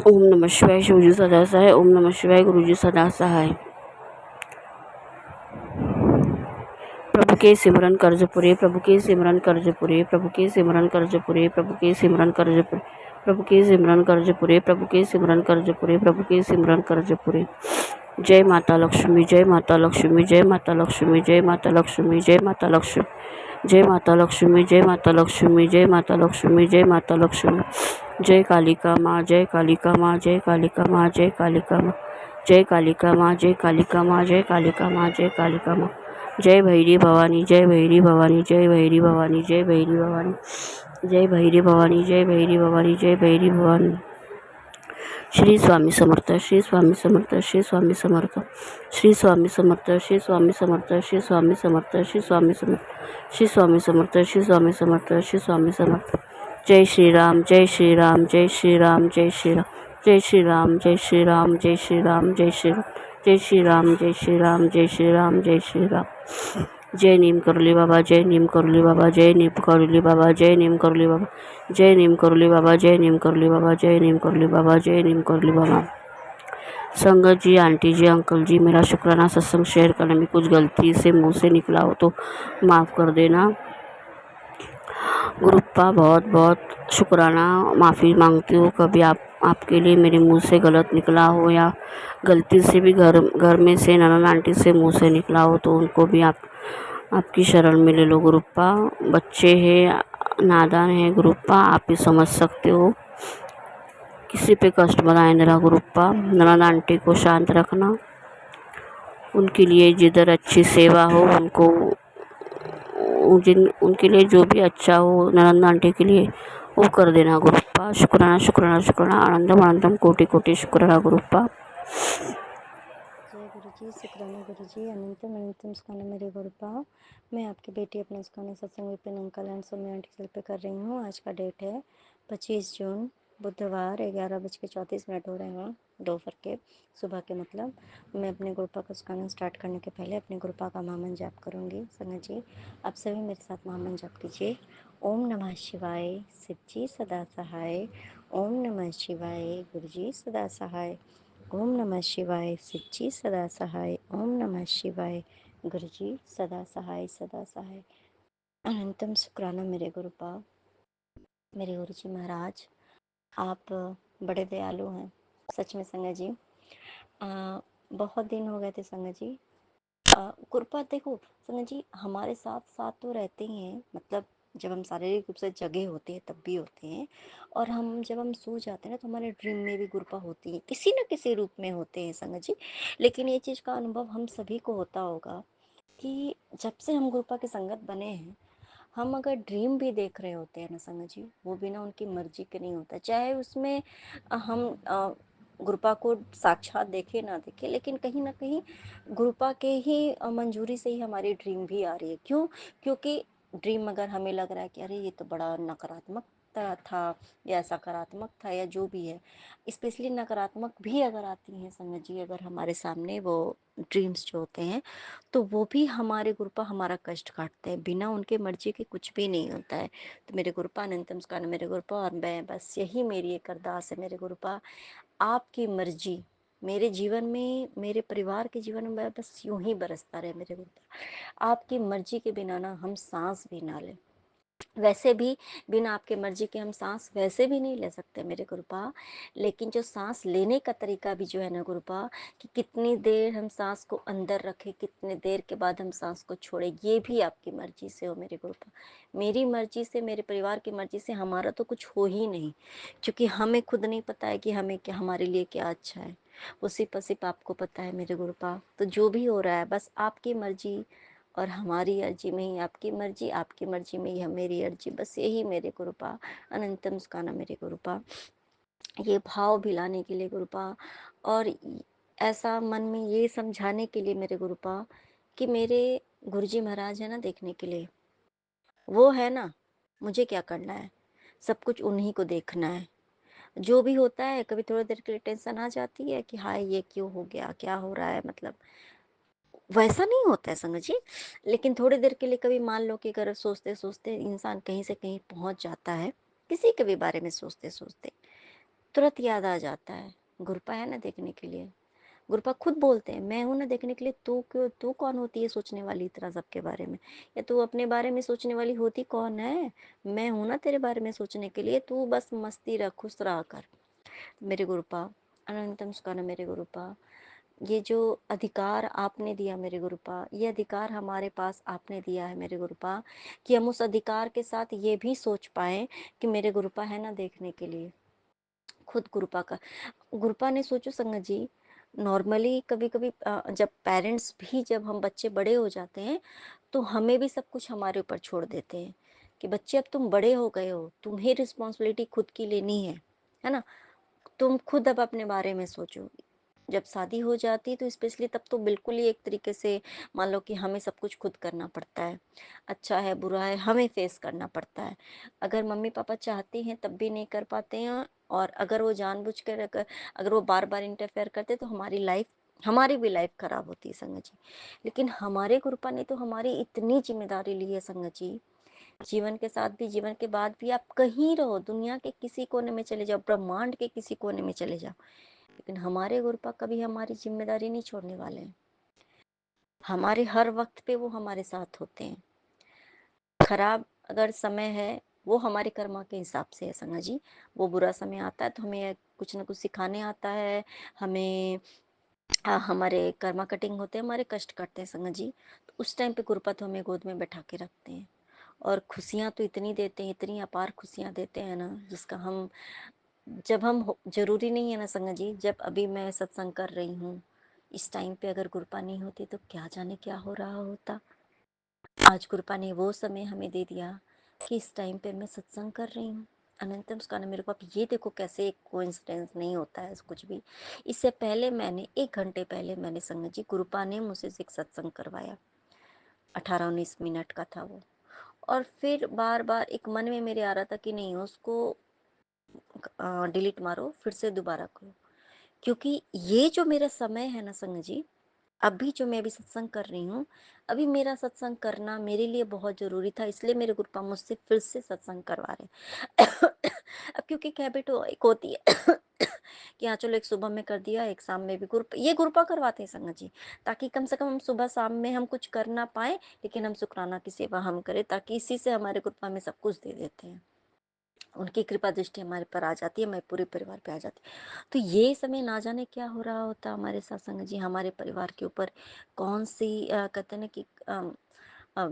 ओम नमः शिवाय, शिवजी सदा सहाय। ओम नमः शिवाय, गुरुजी सदा सहाय। प्रभु के सिमरन कर्ज पूरे, प्रभु के सिमरन कर्ज पूरे, प्रभु के सिमरन कर्ज पूरे, प्रभु के सिमरन कर्ज पूरे, प्रभु के सिमरन कर्ज पूरे, प्रभु के सिमरन कर्ज पूरे, प्रभु के सिमरन कर्ज पूरे। जय माता लक्ष्मी, जय माता लक्ष्मी, जय माता लक्ष्मी, जय माता लक्ष्मी, जय माता लक्ष्मी, जय माता लक्ष्मी, जय माता लक्ष्मी, जय माता लक्ष्मी, जय माता लक्ष्मी। जय कालिका माँ, जय कालिका माँ, जय कालिका माँ, जय कालिका माँ, जय कालिका माँ, जय कालिका माँ, जय कालिका माँ, जय कालिका माँ। जय भैरी भवानी, जय भैरी भवानी, जय भैरी भवानी, जय भैरी भवानी, जय भैरी भवानी, जय भैरी भवानी, जय भैरी भवानी। श्री स्वामी समर्थ, श्री स्वामी समर्थ, श्री स्वामी समर्थ, श्री स्वामी समर्थ, श्री स्वामी समर्थ, श्री स्वामी समर्थ, श्री स्वामी समर्थ, श्री स्वामी समर्थ, श्री स्वामी समर्थ, श्री स्वामी समर्थ। जय श्री राम, जय श्री राम, जय श्री राम, जय श्री राम, जय श्री राम, जय श्री राम, जय श्री राम, जय श्री राम, जय श्री राम, जय श्री राम, जय श्री राम, जय श्री राम। जय नीम करोली बाबा, जय नीम करोली बाबा, जय नीम करोली बाबा, जय नीम करोली बाबा, जय नीम करोली बाबा, जय नीम करोली बाबा, जय नीम करोली बाबा, जय नीम करोली बाबा। संगत जी, आंटी जी, अंकल जी, मेरा शुक्राना सत्संग शेयर करने में कुछ गलती से मुंह से निकला हो तो माफ़ कर देना गुरुप्पा। बहुत बहुत शुक्राना, माफ़ी मांगती हूँ कभी आपके लिए मेरे मुंह से गलत निकला हो या गलती से भी घर में से ननन आंटी से मुंह से निकला हो तो उनको भी आपकी शरण में ले लो गुरुप्पा। बच्चे हैं, नादान है गुरुप्पा, आप ही समझ सकते हो। किसी पे कष्ट बनाए मेरा गुरुप्पा। ननन आंटी को शांत रखना, उनके लिए जिधर अच्छी सेवा हो उनके लिए जो भी अच्छा हो ननन आंटी के लिए वो कर देना गुरुप्पा। शुक्राना शुक्राना शुक्राना, आनंदम आनंदम कोटि कोटि शुक्राना गुरुप्पा। जय गुरु जी, शुक्राना गुरु जी, अनंतम अनंतम शुक्राना मेरे गुरुपा। मैं आपकी बेटी अपने शुक्राना सत्संग Vipin uncle and Saumya aunty चल पे कर रही हूँ। आज का डेट है 25 जून, बुधवार, 11:34 हो रहे हैं दोपहर के, सुबह के मतलब। मैं अपने गुरुपा का शुक्राना स्टार्ट करने के पहले अपने गुरुपा का महामंत्र जाप करूँगी। संगत जी, आप सभी मेरे साथ महामंत्र जाप कीजिए। ओम नमः शिवाय, शिव जी सदा सहाय। ओम नमः शिवाय, गुरु जी सदा सहाय। ओम नमः शिवाय, शिव जी सदा सहाय। ओम नमः शिवाय, गुरु जी सदा सहाय, सदा सहाय। अनंतम शुक्राना मेरे गुरुपा, मेरे गुरु जी महाराज, आप बड़े दयालु हैं सच में संगत जी। बहुत दिन हो गए थे संगत जी। गुरुपा देखो संगत जी, हमारे साथ साथ तो रहते ही हैं, मतलब जब हम शारीरिक रूप से जगे होते हैं तब भी होते हैं, और जब हम सो जाते हैं ना तो हमारे ड्रीम में भी गुरुपा होती है, किसी न किसी रूप में होते हैं संगत जी। लेकिन ये चीज़ का अनुभव हम सभी को होता होगा कि जब से हम गुरुपा की संगत बने हैं, हम अगर ड्रीम भी देख रहे होते हैं ना संगत जी, वो भी ना उनकी मर्जी के नहीं होता, चाहे उसमें हम गुरुपा को साक्षात देखे ना देखे, लेकिन कहीं ना कहीं गुरुपा के ही मंजूरी से ही हमारी ड्रीम भी आ रही है। क्यों? क्योंकि ड्रीम अगर हमें लग रहा है कि अरे ये तो बड़ा नकारात्मक था या सकारात्मक था या जो भी है, स्पेशली नकारात्मक भी अगर आती हैं संगत जी, अगर हमारे सामने वो ड्रीम्स जो होते हैं, तो वो भी हमारे गुरुपा हमारा कष्ट काटते हैं। बिना उनके मर्जी के कुछ भी नहीं होता है। तो मेरे गुरुपा अनंतम स्कान मेरे गुरुपा, और मैं बस यही मेरी एक अरदास है मेरे गुरुपा, आपकी मर्जी मेरे जीवन में, मेरे परिवार के जीवन में बस यूं ही बरसता रहे मेरे गुरुपा। आपकी मर्जी के बिना ना हम सांस भी ना लें। वैसे भी बिना आपके मर्जी के हम सांस वैसे भी नहीं ले सकते मेरे गुरुपा, लेकिन जो सांस लेने का तरीका भी जो है ना गुरुपा, कि कितनी देर हम सांस को अंदर रखें, कितने देर के बाद हम सांस को छोड़े, ये भी आपकी मर्जी से हो मेरे गुरुपा। मेरी मर्जी से, मेरे परिवार की मर्जी से हमारा तो कुछ हो ही नहीं, क्योंकि हमें खुद नहीं पता है कि हमें क्या, हमारे लिए क्या अच्छा है। वो सिर्फ आपको पता है मेरे गुरुपा। तो जो भी हो रहा है बस आपकी मर्जी और हमारी अर्जी में ही आपकी मर्जी, आपकी मर्जी में ही हम मेरी अर्जी, बस यही मेरे गुरुपा अनंतम सुखाना मेरे गुरुपा। ये भाव भिलाने के लिए गुरुपा, और ऐसा मन में ये समझाने के लिए मेरे गुरुपा कि मेरे गुरुजी महाराज है ना देखने के लिए, वो है ना, मुझे क्या करना है, सब कुछ उन्हीं को देखना है। जो भी होता है कभी थोड़ी देर के लिए टेंशन आ जाती है कि हाय ये क्यों हो गया, क्या हो रहा है, मतलब वैसा नहीं होता है संगत जी। लेकिन थोड़ी देर के लिए कभी मान लो कि अगर सोचते सोचते इंसान कहीं से कहीं पहुंच जाता है, किसी के भी बारे में सोचते सोचते तुरंत याद आ जाता है गुरुपा है ना देखने के लिए। गुरुपा खुद बोलते हैं मैं हूं ना देखने के लिए, तू क्यों, तू कौन होती है सोचने वाली इतना सबके बारे में, या तू अपने बारे में सोचने वाली होती कौन है। मैं हूं ना तेरे बारे में सोचने के लिए, तू बस मस्ती रख, खुश रहा कर मेरे गुरुपा अनंतम सुखाना मेरे गुरुपा। ये जो अधिकार आपने दिया मेरे गुरुपा, ये अधिकार हमारे पास आपने दिया है मेरे गुरुपा, कि हम उस अधिकार के साथ ये भी सोच पाए कि मेरे गुरुपा है ना देखने के लिए। खुद गुरुपा का, गुरुपा ने सोचो संगत जी, नॉर्मली कभी कभी जब पेरेंट्स भी, जब हम बच्चे बड़े हो जाते हैं तो हमें भी सब कुछ हमारे ऊपर छोड़ देते हैं कि बच्चे अब तुम बड़े हो गए हो, तुम्हें रिस्पॉन्सिबिलिटी खुद की लेनी है ना, तुम खुद अब अपने बारे में सोचो। जब शादी हो जाती तो स्पेशली तब तो बिल्कुल ही एक तरीके से मान लो कि हमें सब कुछ खुद करना पड़ता है, अच्छा है बुरा है हमें फेस करना पड़ता है। अगर मम्मी पापा चाहते हैं तब भी नहीं कर पाते हैं, और अगर वो जानबूझकर अगर वो बार बार इंटरफेयर करते तो हमारी भी लाइफ खराब होती है संगत जी। लेकिन हमारे गुरुपा ने तो हमारी इतनी जिम्मेदारी ली है संगत जी, जीवन के साथ भी, जीवन के बाद भी, आप कहीं रहो, दुनिया के किसी कोने में चले जाओ, ब्रह्मांड के किसी कोने में चले जाओ, लेकिन हमारे गुरुपा कभी हमारी जिम्मेदारी नहीं छोड़ने वाले हैं। हमारे हर वक्त पे वो हमारे साथ होते हैं। खराब अगर समय है वो हमारे कर्मा के हिसाब से है संगा जी। वो बुरा समय आता है तो हमें कुछ ना कुछ सिखाने आता है, हमें हमारे कर्मा कटिंग होते हैं, हमारे कष्ट काटते हैं संगा जी। तो उस टाइम पे गुरुपा तो हमें गोद में बैठा के रखते हैं, और खुशियाँ तो इतनी देते हैं, इतनी अपार खुशियाँ देते हैं ना, जिसका हम जब हम जरूरी नहीं है ना संगत जी, जब अभी मैं सत्संग कर रही हूँ, इस टाइम पे अगर गुरुपा नहीं होती तो क्या जाने क्या हो रहा होता। आज गुरुपा ने वो समय हमें दे दिया कि इस टाइम पे मैं सत्संग कर रही हूँ। अनंतम सुखाना मेरे को। अब ये देखो कैसे एक कोइंसिडेंस नहीं होता है कुछ भी। इससे पहले मैंने 1 घंटे पहले मैंने संगत जी गुरुपा ने मुझसे एक सत्संग करवाया, 18-19 मिनट का था वो। और फिर बार बार एक मन में मेरे आ रहा था कि नहीं उसको डिलीट मारो, फिर से दोबारा करो, क्योंकि ये जो मेरा समय है ना संगत जी, अभी जो मैं अभी सत्संग कर रही हूँ, अभी मेरा सत्संग करना मेरे लिए बहुत जरूरी था, इसलिए मेरे गुरुपा मुझसे फिर से सत्संग करवा रहे अब क्योंकि एक हैबिट एक होती है कि हाँ चलो एक सुबह में कर दिया, एक शाम में भी ये गुरुपा करवाते हैं संगत जी, ताकि कम से कम हम सुबह शाम में हम कुछ कर ना पाए, लेकिन हम शुक्राना की सेवा हम करें, ताकि इसी से हमारे गुरुपा में सब कुछ दे देते हैं। उनकी कृपा दृष्टि हमारे पर आ जाती है, हमारे पूरे परिवार पे आ जाती है। तो ये समय ना जाने क्या हो रहा होता हमारे सत्संग जी, हमारे परिवार के ऊपर कौन सी कहते हैं ना कि अ,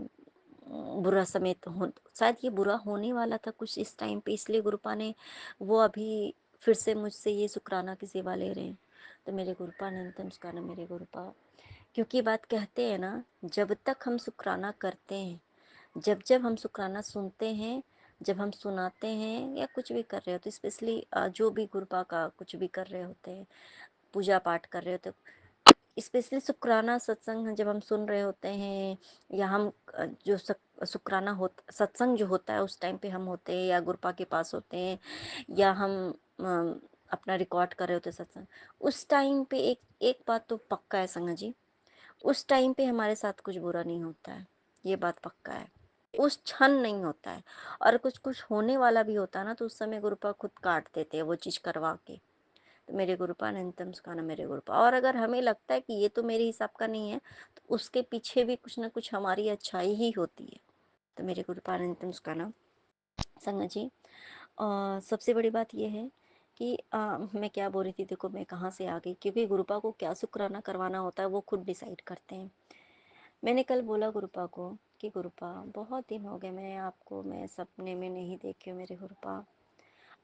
बुरा समय तो शायद ये बुरा होने वाला था कुछ इस टाइम पे, इसलिए गुरुपा ने वो अभी फिर से मुझसे ये शुक्राना की सेवा ले रहे हैं। तो मेरे गुरुपा अनंतम शुक्राना मेरे गुरुपा, क्योंकि बात कहते हैं ना, जब तक हम शुक्राना करते हैं, जब जब हम शुक्राना सुनते हैं, जब हम सुनाते हैं या कुछ भी कर रहे हो तो स्पेशली जो भी गुरुपा का कुछ भी कर रहे होते हैं, पूजा पाठ कर रहे होते हैं, स्पेशली शुक्राना सत्संग जब हम सुन रहे होते हैं, या हम जो शुक्राना सत्संग जो होता है उस टाइम पे हम होते हैं या गुरुपा के पास होते हैं, या हम अपना रिकॉर्ड कर रहे होते हैं सत्संग, उस टाइम पे एक एक बात तो पक्का है संगत जी, उस टाइम पे हमारे साथ कुछ बुरा नहीं होता है, ये बात पक्का है। उस क्षण नहीं होता है, और कुछ कुछ होने वाला भी होता है ना तो उस समय गुरुपा खुद काट देते हैं वो चीज़ करवा के। तो मेरे गुरुपा अनंतम सुखाना मेरे गुरुपा, और अगर हमें लगता है कि ये तो मेरे हिसाब का नहीं है तो उसके पीछे भी कुछ ना कुछ हमारी अच्छाई ही होती है। तो मेरे गुरुपा अनंतम सुखाना संगत जी, सबसे बड़ी बात ये है कि मैं क्या बोल रही थी, देखो मैं कहाँ से आ गई, क्योंकि गुरुपा को क्या शुक्राना करवाना होता है वो खुद डिसाइड करते हैं। मैंने कल बोला गुरुपा को कि गुरुपा बहुत दिन हो गए मैं सपने में नहीं देखी हूँ मेरे गुरुपा,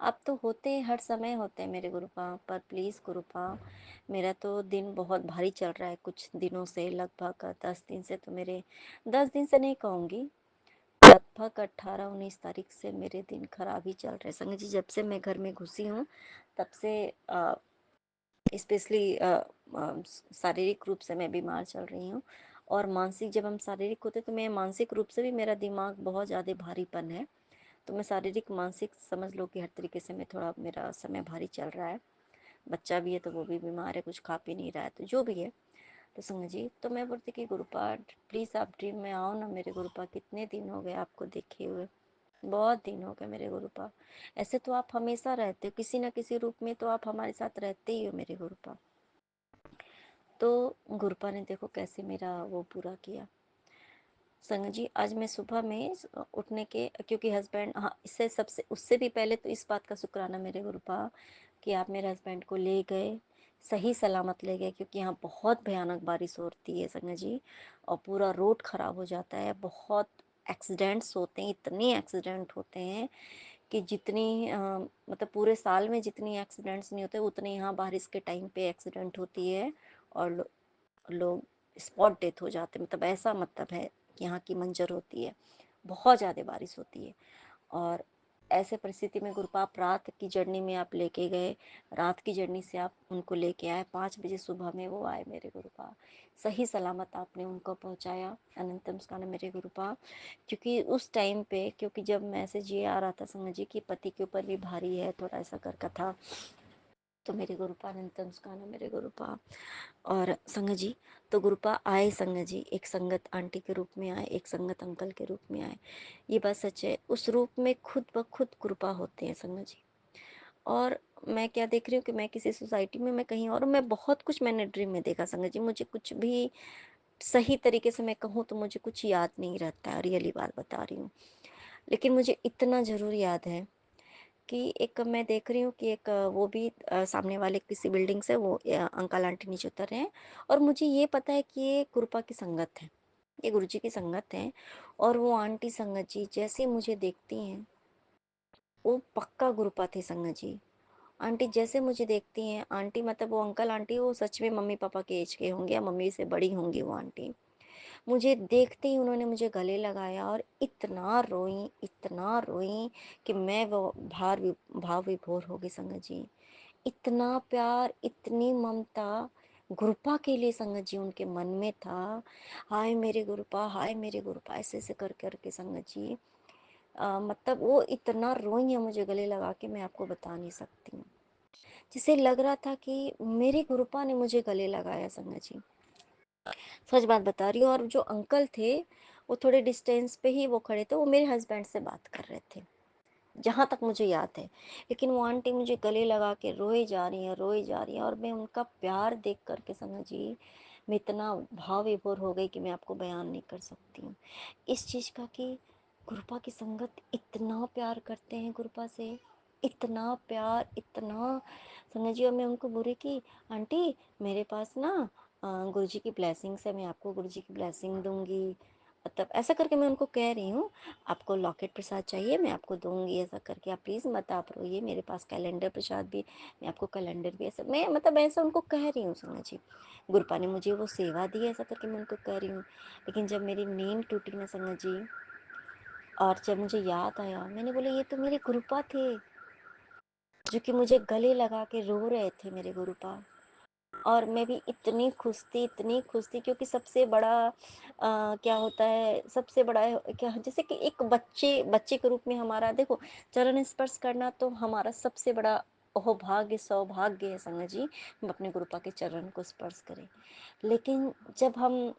आप तो होते हैं, हर समय होते हैं मेरे गुरुपा, पर प्लीज़ गुरुपा मेरा तो दिन बहुत भारी चल रहा है कुछ दिनों से, लगभग 10 दिन से, तो मेरे 10 दिन से नहीं कहूँगी, लगभग 18-19 तारीख से मेरे दिन खराब ही चल रहे हैं संगत जी। जब से मैं घर में घुसी हूँ तब से स्पेशली शारीरिक रूप से मैं बीमार चल रही हूँ, और मानसिक, जब हम शारीरिक होते तो मैं मानसिक रूप से भी मेरा दिमाग बहुत ज़्यादा भारीपन है, तो मैं शारीरिक मानसिक समझ लो कि हर तरीके से मैं थोड़ा, मेरा समय भारी चल रहा है। बच्चा भी है तो वो भी बीमार है, कुछ खा पी नहीं रहा है, तो जो भी है। तो संगत जी, तो मैं बोलती कि गुरुपा प्लीज़ आप ड्रीम में आओ ना मेरे गुरुपा, कितने दिन हो गए आपको देखे हुए, बहुत दिन हो गए मेरे गुरुपा। ऐसे तो आप हमेशा रहते हो किसी न किसी रूप में, तो आप हमारे साथ रहते ही हो मेरे गुरुपा। तो गुरुपा ने देखो कैसे मेरा वो पूरा किया संगत जी। आज मैं सुबह में उठने के, क्योंकि हस्बैंड, हाँ इससे सबसे उससे भी पहले तो इस बात का शुक्राना मेरे गुरुपा कि आप मेरे हस्बैंड को ले गए, सही सलामत ले गए, क्योंकि यहाँ बहुत भयानक बारिश होती है संगत जी, और पूरा रोड ख़राब हो जाता है, बहुत एक्सीडेंट्स होते हैं, इतने एक्सीडेंट होते हैं कि जितनी मतलब पूरे साल में जितनी एक्सीडेंट्स नहीं होते उतने यहाँ बारिश के टाइम पे एक्सीडेंट होती है, और लोग स्पॉट डेथ हो जाते हैं, मतलब ऐसा मतलब है यहाँ की मंजर होती है, बहुत ज़्यादा बारिश होती है। और ऐसे परिस्थिति में गुरुपा आप रात की जर्नी में आप लेके गए, रात की जर्नी से आप उनको लेके आए, 5 बजे सुबह में वो आए मेरे गुरुपा, सही सलामत आपने उनको पहुँचाया, अनंतम स्कान मेरे गुरुपा। क्योंकि उस टाइम पे, क्योंकि जब मैसेज ये आ रहा था संगत जी कि पति के ऊपर भी भारी है, थोड़ा ऐसा करका था, तो मेरे गुरुपा अनंतम स्कान मेरे गुरुपा। और संगत जी, तो गुरुपा आए संगत जी, एक संगत आंटी के रूप में आए, एक संगत अंकल के रूप में आए, ये बात सच है, उस रूप में खुद ब खुद गुरुपा होते हैं संगत जी। और मैं क्या देख रही हूँ कि मैं किसी सोसाइटी में, मैं कहीं और, मैं बहुत कुछ मैंने ड्रीम में देखा संगत जी, मुझे कुछ भी सही तरीके से मैं कहूँ तो मुझे कुछ याद नहीं रहता है, रियली बात बता रही हूँ, लेकिन मुझे इतना ज़रूर याद है कि एक मैं देख रही हूँ कि एक वो भी सामने वाले किसी बिल्डिंग से वो अंकल आंटी नीचे उतर रहे हैं, और मुझे ये पता है कि ये गुरुपा की संगत है, ये गुरुजी की संगत है। और वो आंटी संगत जी जैसे मुझे देखती हैं, वो पक्का गुरुपा थे संगत जी। आंटी जैसे मुझे देखती हैं, आंटी मतलब वो अंकल आंटी वो सच में मम्मी पापा के एज के होंगे या मम्मी से बड़ी होंगी वो आंटी। मुझे देखते ही उन्होंने मुझे गले लगाया और इतना रोई कि मैं वो भाव विभोर हो गई संगत जी। इतना प्यार, इतनी ममता गुरुपा के लिए संगत जी उनके मन में था। हाय मेरे गुरुपा, हाय मेरे गुरुपा, ऐसे ऐसे कर करके संगत जी मतलब वो इतना रोई है मुझे गले लगा के, मैं आपको बता नहीं सकती हूँ। जिसे लग रहा था कि मेरे गुरुपा ने मुझे गले लगाया संगत जी, सच बात बता रही हूँ। और जो अंकल थे वो थोड़े डिस्टेंस पे ही वो खड़े थे, वो मेरे हस्बैंड से बात कर रहे थे जहाँ तक मुझे याद है। लेकिन वो आंटी मुझे गले लगा के रोए जा रही हैं, रोए जा रही हैं, और मैं उनका प्यार देख करके संगत जी मैं इतना भाव विभोर हो गई कि मैं आपको बयान नहीं कर सकती हूँ इस चीज़ का कि गुरुपा की संगत इतना प्यार करते हैं गुरुपा से, इतना प्यार, इतना संगत जी। और मैं उनको बोली कि आंटी मेरे पास ना गुरुजी की ब्लेसिंग्स है, मैं आपको गुरुजी की ब्लेसिंग दूंगी, मतलब ऐसा करके मैं उनको कह रही हूँ, आपको लॉकेट प्रसाद चाहिए मैं आपको दूंगी, ऐसा करके आप प्लीज़ मत आप रोइए, मेरे पास कैलेंडर प्रसाद भी, मैं आपको कैलेंडर भी, ऐसा मैं मतलब ऐसा उनको कह रही हूँ संगत जी। गुरुपा ने मुझे वो सेवा दी, ऐसा करके मैं उनको कह रही हूँ। लेकिन जब मेरी नींद टूटी ना संगत जी, और जब मुझे याद आया, मैंने बोला ये तो मेरे गुरुपा थे, जो कि मुझे गले लगा के रो रहे थे, मेरे गुरुपा। और मैं भी इतनी खुश थी, इतनी खुश थी, क्योंकि सबसे बड़ा क्या होता है, सबसे बड़ा क्या, जैसे कि एक बच्चे बच्चे के रूप में हमारा देखो, चरण स्पर्श करना तो हमारा सबसे बड़ा भाग्य सौभाग्य है संगत जी, हम अपने गुरुपा के चरण को स्पर्श करें। लेकिन जब हम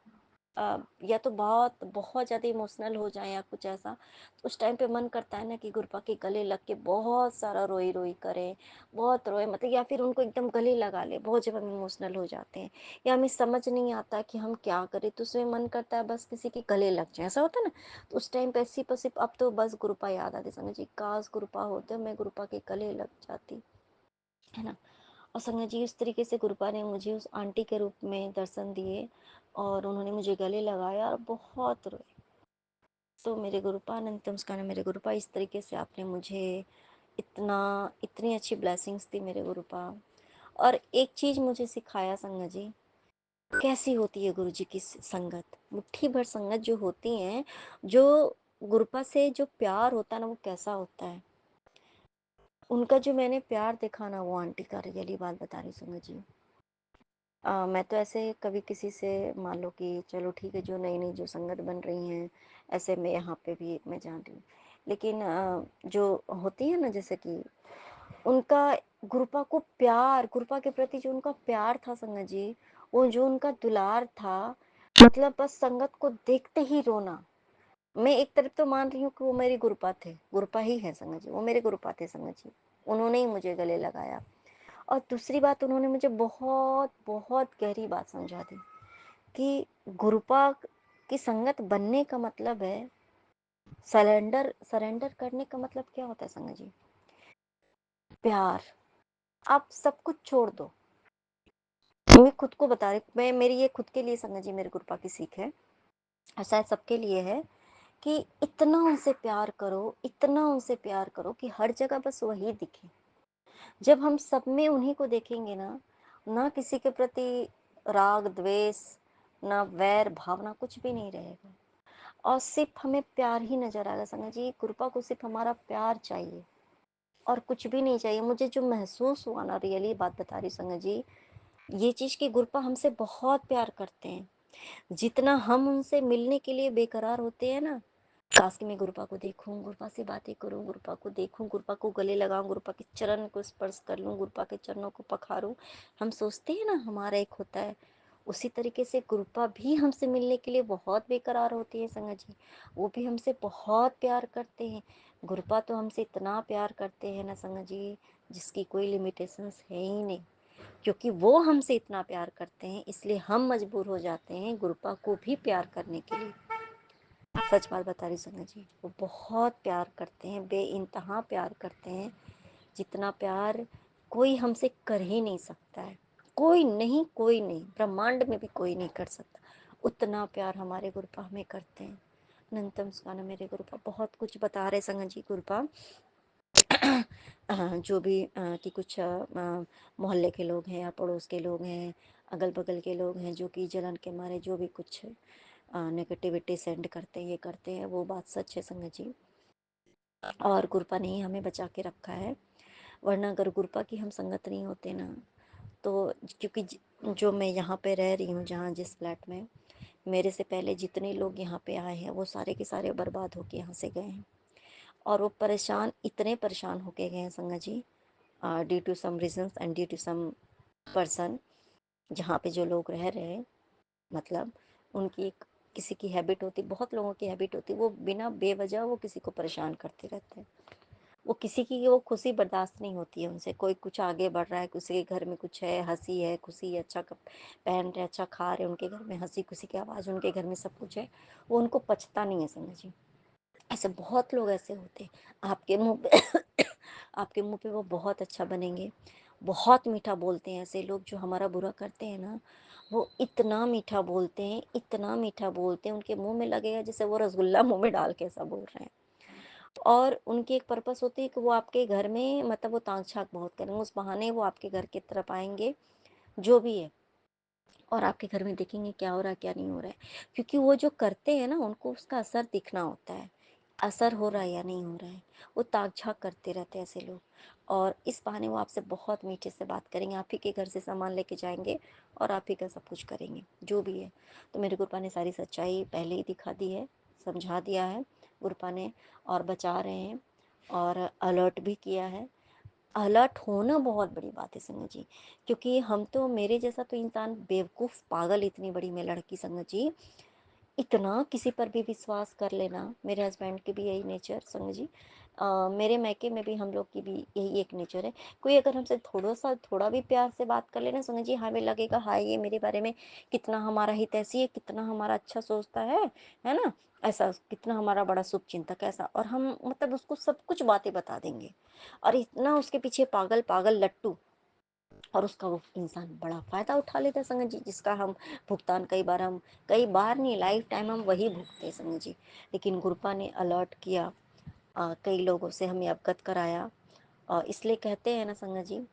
या तो बहुत बहुत ज़्यादा इमोशनल हो जाए या कुछ ऐसा, तो उस टाइम पे मन करता है ना कि गुरुपा के गले लग के बहुत सारा रोई रोई करें, बहुत रोए, मतलब या फिर उनको एकदम गले लगा ले, बहुत जब हम इमोशनल हो जाते हैं या हमें समझ नहीं आता कि हम क्या करें, तो उसमें मन करता है बस किसी के गले लग जाए, ऐसा होता है ना। तो उस टाइम पे सिर्फ सिर्फ अब तो बस गुरुपा याद आते, समझ जी काश गुरुपा होते, मैं गुरुपा के गले लग जाती, है ना। और संगत जी उस तरीके से गुरुपा ने मुझे उस आंटी के रूप में दर्शन दिए और उन्होंने मुझे गले लगाया और बहुत रोए। तो मेरे गुरुपा अनंत मुस्कान, मेरे गुरुपा इस तरीके से आपने मुझे इतना इतनी अच्छी ब्लेसिंग्स दी मेरे गुरुपा। और एक चीज़ मुझे सिखाया संगत जी, कैसी होती है गुरु जी की संगत, मुट्ठी भर संगत जो होती हैं, जो गुरुपा से जो प्यार होता है ना, वो कैसा होता है। उनका जो मैंने प्यार देखा ना, वो आंटी का रियली बात बता रही संगत जी। मैं तो ऐसे कभी किसी से मान लो कि चलो ठीक है, जो नई नई जो संगत बन रही हैं, ऐसे मैं यहाँ पे भी मैं जान रही हूँ, लेकिन जो होती है ना, जैसे कि उनका गुरुपा को प्यार, गुरुपा के प्रति जो उनका प्यार था संगत जी, वो जो उनका दुलार था, मतलब बस संगत को देखते ही रोना। मैं एक तरफ तो मान रही हूँ कि वो मेरे गुरुपा थे, गुरुपा ही है संगत जी, वो मेरे गुरुपा थे संगत जी, उन्होंने ही मुझे गले लगाया। और दूसरी बात, उन्होंने मुझे बहुत बहुत गहरी बात समझा दी कि गुरुपा की संगत बनने का मतलब है सरेंडर, सरेंडर करने का मतलब क्या होता है संगत जी, प्यार। आप सब कुछ छोड़ दो। मैं खुद को बता रही, मैं मेरी ये खुद के लिए संगत जी मेरे गुरुपा की सीख है, और शायद सबके लिए है, कि इतना उनसे प्यार करो, इतना उनसे प्यार करो कि हर जगह बस वही दिखे। जब हम सब में उन्हीं को देखेंगे ना, ना किसी के प्रति राग द्वेष, ना वैर भावना, कुछ भी नहीं रहेगा, और सिर्फ हमें प्यार ही नजर आएगा संगत जी। कृपा को सिर्फ हमारा प्यार चाहिए और कुछ भी नहीं चाहिए। मुझे जो महसूस हुआ ना, रियली बात बता रही संगत जी, ये चीज की गुरुपा हमसे बहुत प्यार करते हैं। जितना हम उनसे मिलने के लिए बेकरार होते हैं ना, काश कि मैं गुरुपा को देखूं, गुरुपा से बातें करूं, गुरुपा को देखूं, गुरुपा को गले लगाऊं, गुरुपा के चरण को स्पर्श कर लूं, गुरुपा के चरणों को पखारूं। हम सोचते हैं ना हमारा एक होता है, उसी तरीके से गुरुपा भी हमसे मिलने के लिए बहुत बेकरार होती है संगत जी। वो भी हमसे बहुत प्यार करते हैं। गुरुपा तो हमसे इतना प्यार करते हैं ना संगत जी, जिसकी कोई लिमिटेशंस है ही नहीं। क्योंकि वो हमसे इतना प्यार करते हैं, इसलिए हम मजबूर हो जाते हैं गुरुपा को भी प्यार करने के लिए। सच बात बता रही संगत जी, वो बहुत प्यार करते हैं, बेइंतहा प्यार करते हैं, जितना प्यार कोई हमसे कर ही नहीं सकता है। कोई नहीं, कोई नहीं, ब्रह्मांड में भी कोई नहीं कर सकता उतना प्यार हमारे गुरुपा हमें करते हैं। अनंतम मुस्कान, मेरे गुरुपा बहुत कुछ बता रहे संगत जी गुरुपा। जो भी कि कुछ मोहल्ले के लोग हैं या पड़ोस के लोग हैं, अगल बगल के लोग हैं, जो कि जलन के मारे जो भी कुछ नेगेटिविटी सेंड करते हैं, ये करते हैं, वो बात सच है संगत जी। और गुरुपा ने ही हमें बचा के रखा है, वरना अगर गुरुपा की हम संगत नहीं होते ना, तो क्योंकि जो मैं यहाँ पे रह रही हूँ, जहाँ जिस फ्लैट में, मेरे से पहले जितने लोग यहाँ पे आए हैं, वो सारे के सारे बर्बाद होके यहाँ से गए हैं। और वो परेशान, इतने परेशान होके गए हैं संगत जी, due to some reasons and due to some person, जहाँ पे जो लोग रह रहे हैं, मतलब उनकी एक किसी की हैबिट होती, बहुत लोगों की हैबिट होती, वो बिना बेवजह वो किसी को परेशान करते रहते हैं। वो किसी की वो खुशी बर्दाश्त नहीं होती है उनसे, कोई कुछ आगे बढ़ रहा है, किसी के घर में कुछ है, हंसी है, खुशी है, अच्छा पहन रहे, अच्छा खा रहे, उनके घर में हंसी खुशी की आवाज़, उनके घर में सब कुछ है, वो उनको पचता नहीं है समझिए। ऐसे बहुत लोग ऐसे होते हैं, आपके मुंह पे आपके मुंह पे वो बहुत अच्छा बनेंगे, बहुत मीठा बोलते हैं। ऐसे लोग जो हमारा बुरा करते हैं ना, वो इतना मीठा बोलते हैं, इतना मीठा बोलते हैं, उनके मुंह में लगेगा जैसे वो रसगुल्ला मुंह में डाल के ऐसा बोल रहे हैं। और उनकी एक पर्पस होती है कि वो आपके घर में, मतलब वो ताक झाक बहुत करेंगे, उस बहाने वो आपके घर की तरफ आएंगे, जो भी है, और आपके घर में देखेंगे क्या हो रहा है क्या नहीं हो रहा है, क्योंकि वो जो करते हैं ना, उनको उसका असर दिखना होता है। असर हो रहा है या नहीं हो रहा है। वो ताक झाँक करते रहते हैं ऐसे लोग, और इस बहाने वो आपसे बहुत मीठे से बात करेंगे, आप ही के घर से सामान लेके जाएँगे और आप ही का सब कुछ करेंगे, जो भी है। तो मेरे गुरुपा ने सारी सच्चाई पहले ही दिखा दी है, समझा दिया है गुरुपा ने, और बचा रहे हैं और अलर्ट भी किया है। अलर्ट होना बहुत बड़ी बात है संगत जी, क्योंकि हम तो, मेरे जैसा तो इंसान बेवकूफ़ पागल, इतनी बड़ी मैं लड़की संगत जी, इतना किसी पर भी विश्वास कर लेना। मेरे हस्बैंड की भी यही नेचर संग जी, मेरे मायके में भी हम लोग की भी यही एक नेचर है। कोई अगर हमसे थोड़ा भी प्यार से बात कर लेना संग जी, हमें लगेगा हाय ये मेरे बारे में कितना हमारा हितैषी है, कितना हमारा अच्छा सोचता है ना, ऐसा कितना हमारा बड़ा शुभ चिंतक ऐसा, और हम मतलब उसको सब कुछ बातें बता देंगे, और इतना उसके पीछे पागल पागल लट्टू, और उसका वो इंसान बड़ा फ़ायदा उठा लेता है संगत जी, जिसका हम भुगतान कई बार नहीं, लाइफ टाइम हम वही भुगते हैं संगत जी। लेकिन गुरुपा ने अलर्ट किया, कई लोगों से हमें अवगत कराया, इसलिए कहते हैं ना संगत जी,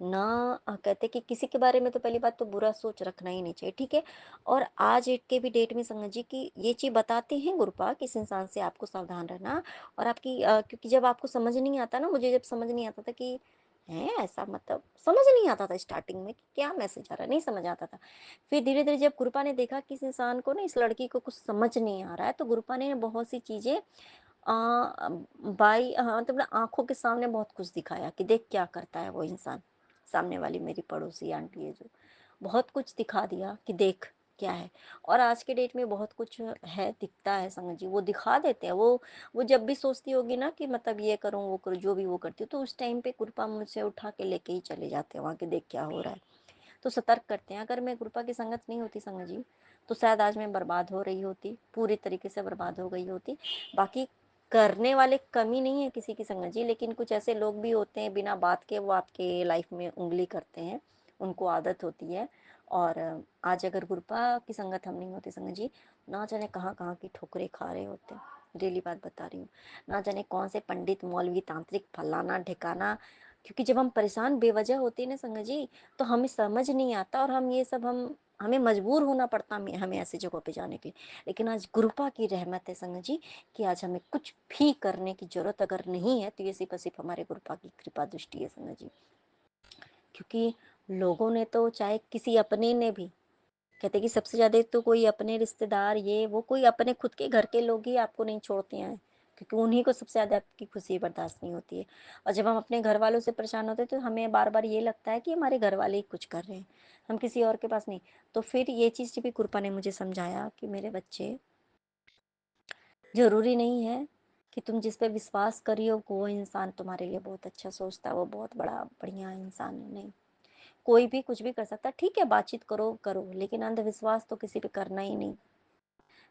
ना कहते कि किसी के बारे में तो पहली बात तो बुरा सोच रखना ही नहीं चाहिए, ठीक है। और आज के भी डेट में संगत जी की ये चीज़ बताते हैं गुरुपा कि इस इंसान से आपको सावधान रहना, और आपकी क्योंकि जब आपको समझ नहीं आता ना, मुझे जब समझ नहीं आता था कि है ऐसा, मतलब समझ नहीं आता था स्टार्टिंग में कि क्या मैसेज आ रहा है, नहीं समझ आता था। फिर धीरे धीरे जब गुरुपा ने देखा कि इस इंसान को ना, इस लड़की को कुछ समझ नहीं आ रहा है, तो गुरुपा ने बहुत सी चीज़ें मतलब आंखों के सामने बहुत कुछ दिखाया कि देख क्या करता है वो इंसान। सामने वाली मेरी पड़ोसी आंटी है जो, बहुत कुछ दिखा दिया कि देख क्या है। और आज के डेट में बहुत कुछ है, दिखता है संगत जी, वो दिखा देते हैं। वो जब भी सोचती होगी ना कि मतलब ये करूँ वो करूँ, जो भी वो करती हूँ, तो उस टाइम पे कृपा मुझसे उठा के लेके ही चले जाते हैं वहाँ के, देख क्या हो रहा है। तो सतर्क करते हैं। अगर मैं कृपा की संगत नहीं होती संगत जी, तो शायद आज मैं बर्बाद हो रही होती, पूरी तरीके से बर्बाद हो गई होती। बाकी करने वाले कमी नहीं है किसी की संगत जी, लेकिन कुछ ऐसे लोग भी होते हैं बिना बात के वो आपके लाइफ में उंगली करते हैं, उनको आदत होती है। और आज अगर गुरुपा की संगत हम नहीं होते संगत जी, ना जाने कहाँ कहाँ की ठोकरें खा रहे होते। डेली बात बता रही हूँ, ना जाने कौन से पंडित मौलवी तांत्रिक फलाना ढिकाना, क्योंकि जब हम परेशान बेवजह होते हैं ना संगत जी, तो हमें समझ नहीं आता, और हम ये सब हमें मजबूर होना पड़ता हमें ऐसी जगहों पे जाने के लिए। लेकिन आज गुरुपा की रहमत है संगत जी, कि आज हमें कुछ भी करने की जरूरत अगर नहीं है, तो ये सिर्फ हमारे गुरुपा की कृपा दृष्टि है संगत जी। क्योंकि लोगों ने तो, चाहे किसी अपने ने भी, कहते कि सबसे ज्यादा तो कोई अपने रिश्तेदार, ये वो, कोई अपने खुद के घर के लोग ही आपको नहीं छोड़ते हैं, क्योंकि उन्हीं को सबसे ज्यादा आपकी खुशी बर्दाश्त नहीं होती है। और जब हम अपने घर वालों से परेशान होते हैं, तो हमें बार बार ये लगता है कि हमारे घर वाले ही कुछ कर रहे हैं, हम किसी और के पास नहीं। तो फिर ये चीज भी कृपा ने मुझे समझाया कि मेरे बच्चे, जरूरी नहीं है कि तुम जिस पे विश्वास करी हो वो इंसान तुम्हारे लिए बहुत अच्छा सोचता है, वो बहुत बड़ा बढ़िया इंसान है, नहीं। कोई भी कुछ भी कर सकता है, ठीक है, बातचीत करो करो, लेकिन अंधविश्वास तो किसी पे करना ही नहीं।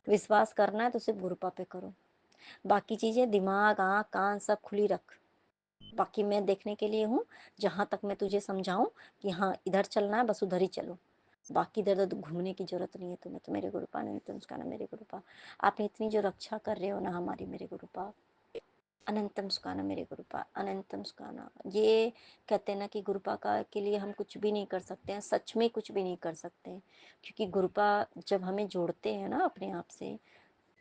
विश्वास करना है तो सिर्फ गुरुपा पे करो, बाकी चीजें दिमाग आँख कान सब खुली रख। बाकी मैं देखने के लिए हूँ, जहां तक मैं तुझे समझाऊं कि हाँ इधर चलना है बस उधर ही चलो, बाकी इधर उधर घूमने की जरूरत नहीं है तुम्हें। तो मेरे गुरुपा ने तो उसका ना, मेरे गुरुपा आपने इतनी जो रक्षा कर रहे हो ना हमारी, मेरे गुरुपा अनंतम सुखाना, मेरे गुरुपा अनंतम सुखाना। ये कहते हैं ना कि गुरुपा का के लिए हम कुछ भी नहीं कर सकते हैं, सच में कुछ भी नहीं कर सकते हैं, क्योंकि गुरुपा जब हमें जोड़ते हैं ना अपने आप से,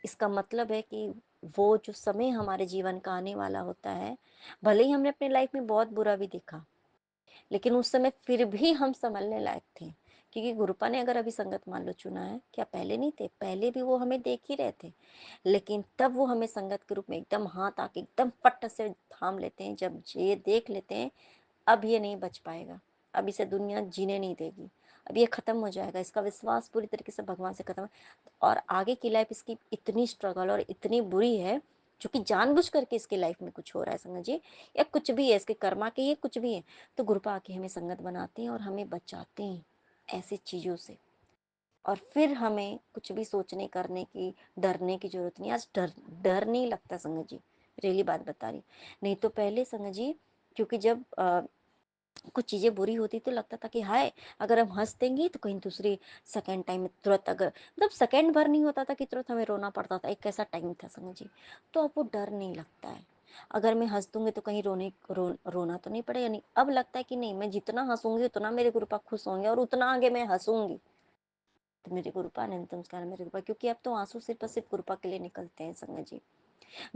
इसका मतलब है कि वो जो समय हमारे जीवन का आने वाला होता है, भले ही हमने अपने लाइफ में बहुत बुरा भी देखा, लेकिन उस समय फिर भी हम संभलने लायक थे, क्योंकि गुरुपा ने अगर अभी संगत मान लो चुना है, क्या पहले नहीं थे, पहले भी वो हमें देख ही रहे थे, लेकिन तब वो हमें संगत के रूप में एकदम हाथ आके एकदम पट्ट से थाम लेते हैं, जब ये देख लेते हैं अब ये नहीं बच पाएगा, अब इसे दुनिया जीने नहीं देगी, अब ये खत्म हो जाएगा, इसका विश्वास पूरी तरीके से भगवान से खत्म है, और आगे की लाइफ इसकी इतनी स्ट्रगल और इतनी बुरी है, जो कि जानबूझ करके इसकी लाइफ में कुछ हो रहा है संगत जी, या कुछ भी है इसके कर्मा के, ये कुछ भी है, तो गुरुपा आके हमें संगत बनाते हैं और हमें बचाते हैं ऐसी चीजों से। और फिर हमें कुछ भी सोचने करने की, डरने की जरूरत नहीं। आज डर डर नहीं लगता संगत जी, रियली बात बता रही। नहीं तो पहले संगत जी, क्योंकि जब कुछ चीजें बुरी होती तो लगता था कि हाय, अगर हम हंस देंगे तो कहीं दूसरी सेकंड टाइम में तुरंत, अगर मतलब सेकंड भर नहीं होता था कि तुरंत हमें रोना पड़ता था, एक ऐसा टाइम था समझ जी। तो अब वो डर नहीं लगता है, अगर मैं हंस दूंगी तो कहीं रोना तो नहीं पड़ेगा, नहीं। अब लगता है कि नहीं, मैं जितना हंसूंगी उतना मेरे गुरुपा खुश होंगे, और उतना आगे मैं हंसूंगी। तो मेरे गुरुपा अनंतम स्कार मेरे गुरुपा, क्योंकि अब तो आंसू सिर्फ और सिर्फ गुरुपा के लिए निकलते हैं संगत जी।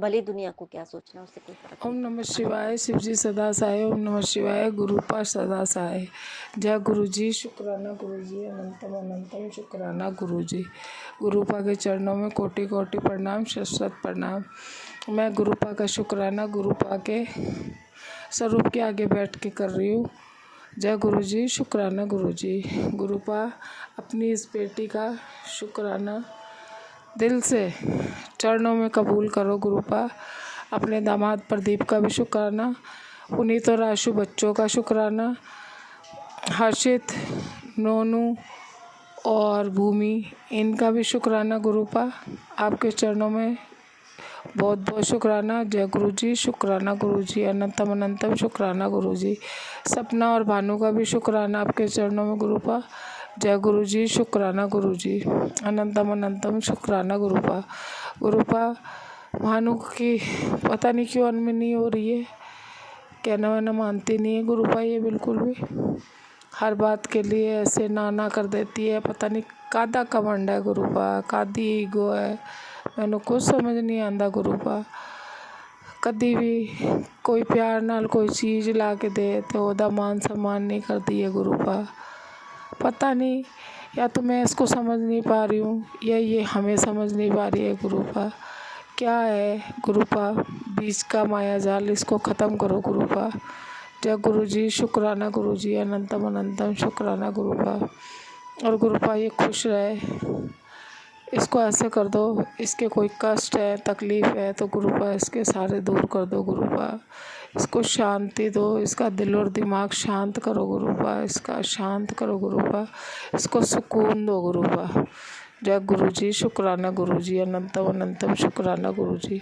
भले दुनिया को क्या सोचना, उससे कोई फर्क ओम नहीं नमः पड़ता। शिवाय, शिवजी सदा सहाय। ओम नमः शिवाय, गुरुपा सदा सहाय। जय गुरु जी, शुक्राना गुरु जी, अनंतम अनंतम शुक्राना गुरु जी। गुरुपा के चरणों में कोटि कोटि प्रणाम, शत शत प्रणाम। मैं गुरुपा का शुक्राना गुरुपा के स्वरूप के आगे बैठ के कर रही हूँ। जय गुरु जी, शुक्राना गुरु जी। गुरुपा अपनी इस बेटी का शुक्राना दिल से चरणों में कबूल करो गुरुपा। अपने दामाद प्रदीप का भी शुक्राना, पुनीत और आशु बच्चों का शुक्राना, हर्षित, नोनू और भूमि, इनका भी शुक्राना गुरुपा। आपके चरणों में बहुत बहुत शुक्राना। जय गुरु जी, शुक्राना गुरु जी, अनंतम अनंतम शुक्राना गुरु जी। सपना और भानु का भी शुक्राना आपके चरणों में गुरुपा। जय गुरु जी, शुक्राना गुरु जी, अनंतम अनंतम शुक्राना गुरुपा। गुरुपा भानु की पता नहीं क्यों अनमनी हो रही है, कहना वहना मानती नहीं है गुरुपा ये बिल्कुल भी। हर बात के लिए ऐसे ना कर देती है, पता नहीं कादा कमंड है गुरुपा, कादी ईगो है, मैनू कुछ समझ नहीं आंदा गुरुपा। कदी भी कोई प्यार नाल कोई चीज़ ला के दे तो ओदा मान सम्मान नहीं करती है गुरुपा। पता नहीं, या तो मैं इसको समझ नहीं पा रही हूँ या ये हमें समझ नहीं पा रही है गुरुपा। क्या है गुरुपा, बीच का माया जाल इसको ख़त्म करो गुरुपा। जय गुरु जी, शुक्राना गुरु जी, अनंतम अनंतम शुक्राना गुरुपा। और गुरुपा ये खुश रहे, इसको ऐसे कर दो, इसके कोई कष्ट है तकलीफ़ है तो गुरुपा इसके सारे दूर कर दो गुरुपा। इसको शांति दो, इसका दिल और दिमाग शांत करो गुरुपा, इसका शांत करो गुरुपा, इसको सुकून दो गुरुपा। जय गुरु जी, शुक्राना गुरु जी, अनंतम अनंतम शुक्राना गुरु जी।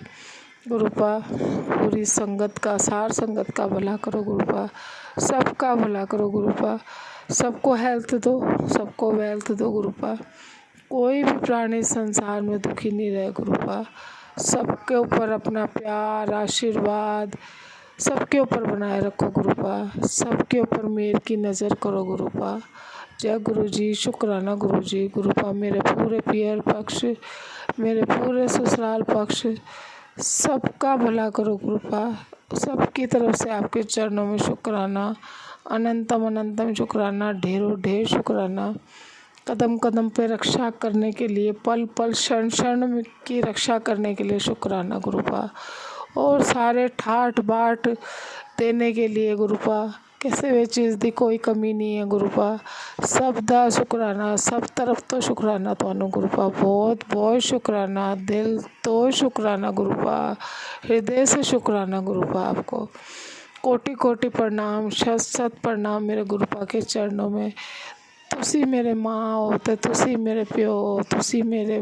गुरुपा पूरी संगत का, सार संगत का भला करो गुरुपा, सबका भला करो गुरुपा। सबको हेल्थ दो, सबको वेल्थ दो गुरुपा। कोई भी प्राणी संसार में दुखी नहीं रहे गुरुपा। सबके ऊपर अपना प्यार आशीर्वाद सबके ऊपर बनाए रखो गुरुपा। सबके ऊपर मेर की नज़र करो गुरुपा। जय गुरु जी, शुक्राना गुरु जी। गुरुपा मेरे पूरे पियर पक्ष, मेरे पूरे ससुराल पक्ष सबका भला करो गुरुपा। सबकी तरफ से आपके चरणों में शुक्राना, अनंतम अनंतम शुक्राना, ढेरों ढेर शुक्राना। कदम कदम पे रक्षा करने के लिए, पल पल क्षण क्षण की रक्षा करने के लिए शुक्राना गुरुपा। और सारे ठाठ बाट देने के लिए गुरुपा, किसी भी चीज़ की कोई कमी नहीं है गुरुपा। सब दा शुक्राना, सब तरफ तो शुक्राना थानू गुरुपा। बहुत बहुत शुक्राना, दिल तो शुक्राना गुरुपा, हृदय से शुक्राना गुरुपा। आपको कोटि कोटि प्रणाम, शत शत प्रणाम मेरे गुरुपा के चरणों में। तुसी मेरे माँ हो तो तुसी मेरे प्यो हो, तुसी मेरे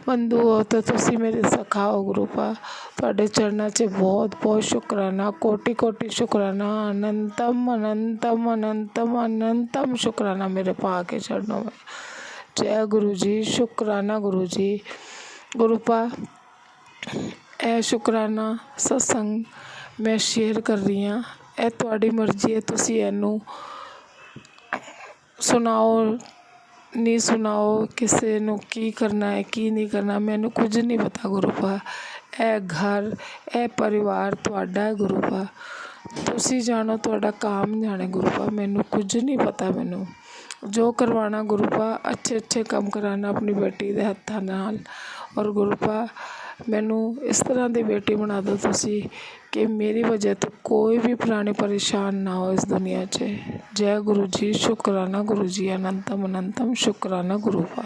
बंधु हो तो तुसी मेरे सखा हो गुरुपा। तुहाडे चरणों से बहुत बहुत शुक्राना, कोटि कोटि शुक्राना, अनंतम अनंतम अनंतम अनंतम शुक्राना मेरे पा के चरणों में। जय गुरु जी, शुक्राना गुरु जी। गुरुपा ए शुक्राना सत्संग मैं शेयर कर रही हाँ, ए तुहाडी मर्जी है, तुसी इनू सुनाओ नहीं सुनाओ, किसी नू की करना है की नहीं करना मैनू कुछ नहीं पता गुरुपा। ए घर ए परिवार तुहाडा है गुरुपा, तुसी जानो, तुहाडा काम जाने गुरुपा, मैनू कुछ नहीं पता। मैनू जो करवाना गुरुपा अच्छे अच्छे काम कराना अपनी बेटी दे हत्थां नाल। और गुरुपा मैनू इस तरह की बेटी बना दो तुसी कि मेरी वजह तो कोई भी प्राणी परेशान ना हो इस दुनिया 'च। जय गुरु जी, शुक्राना गुरु जी, अनंतम अनंतम शुक्राना गुरुपा।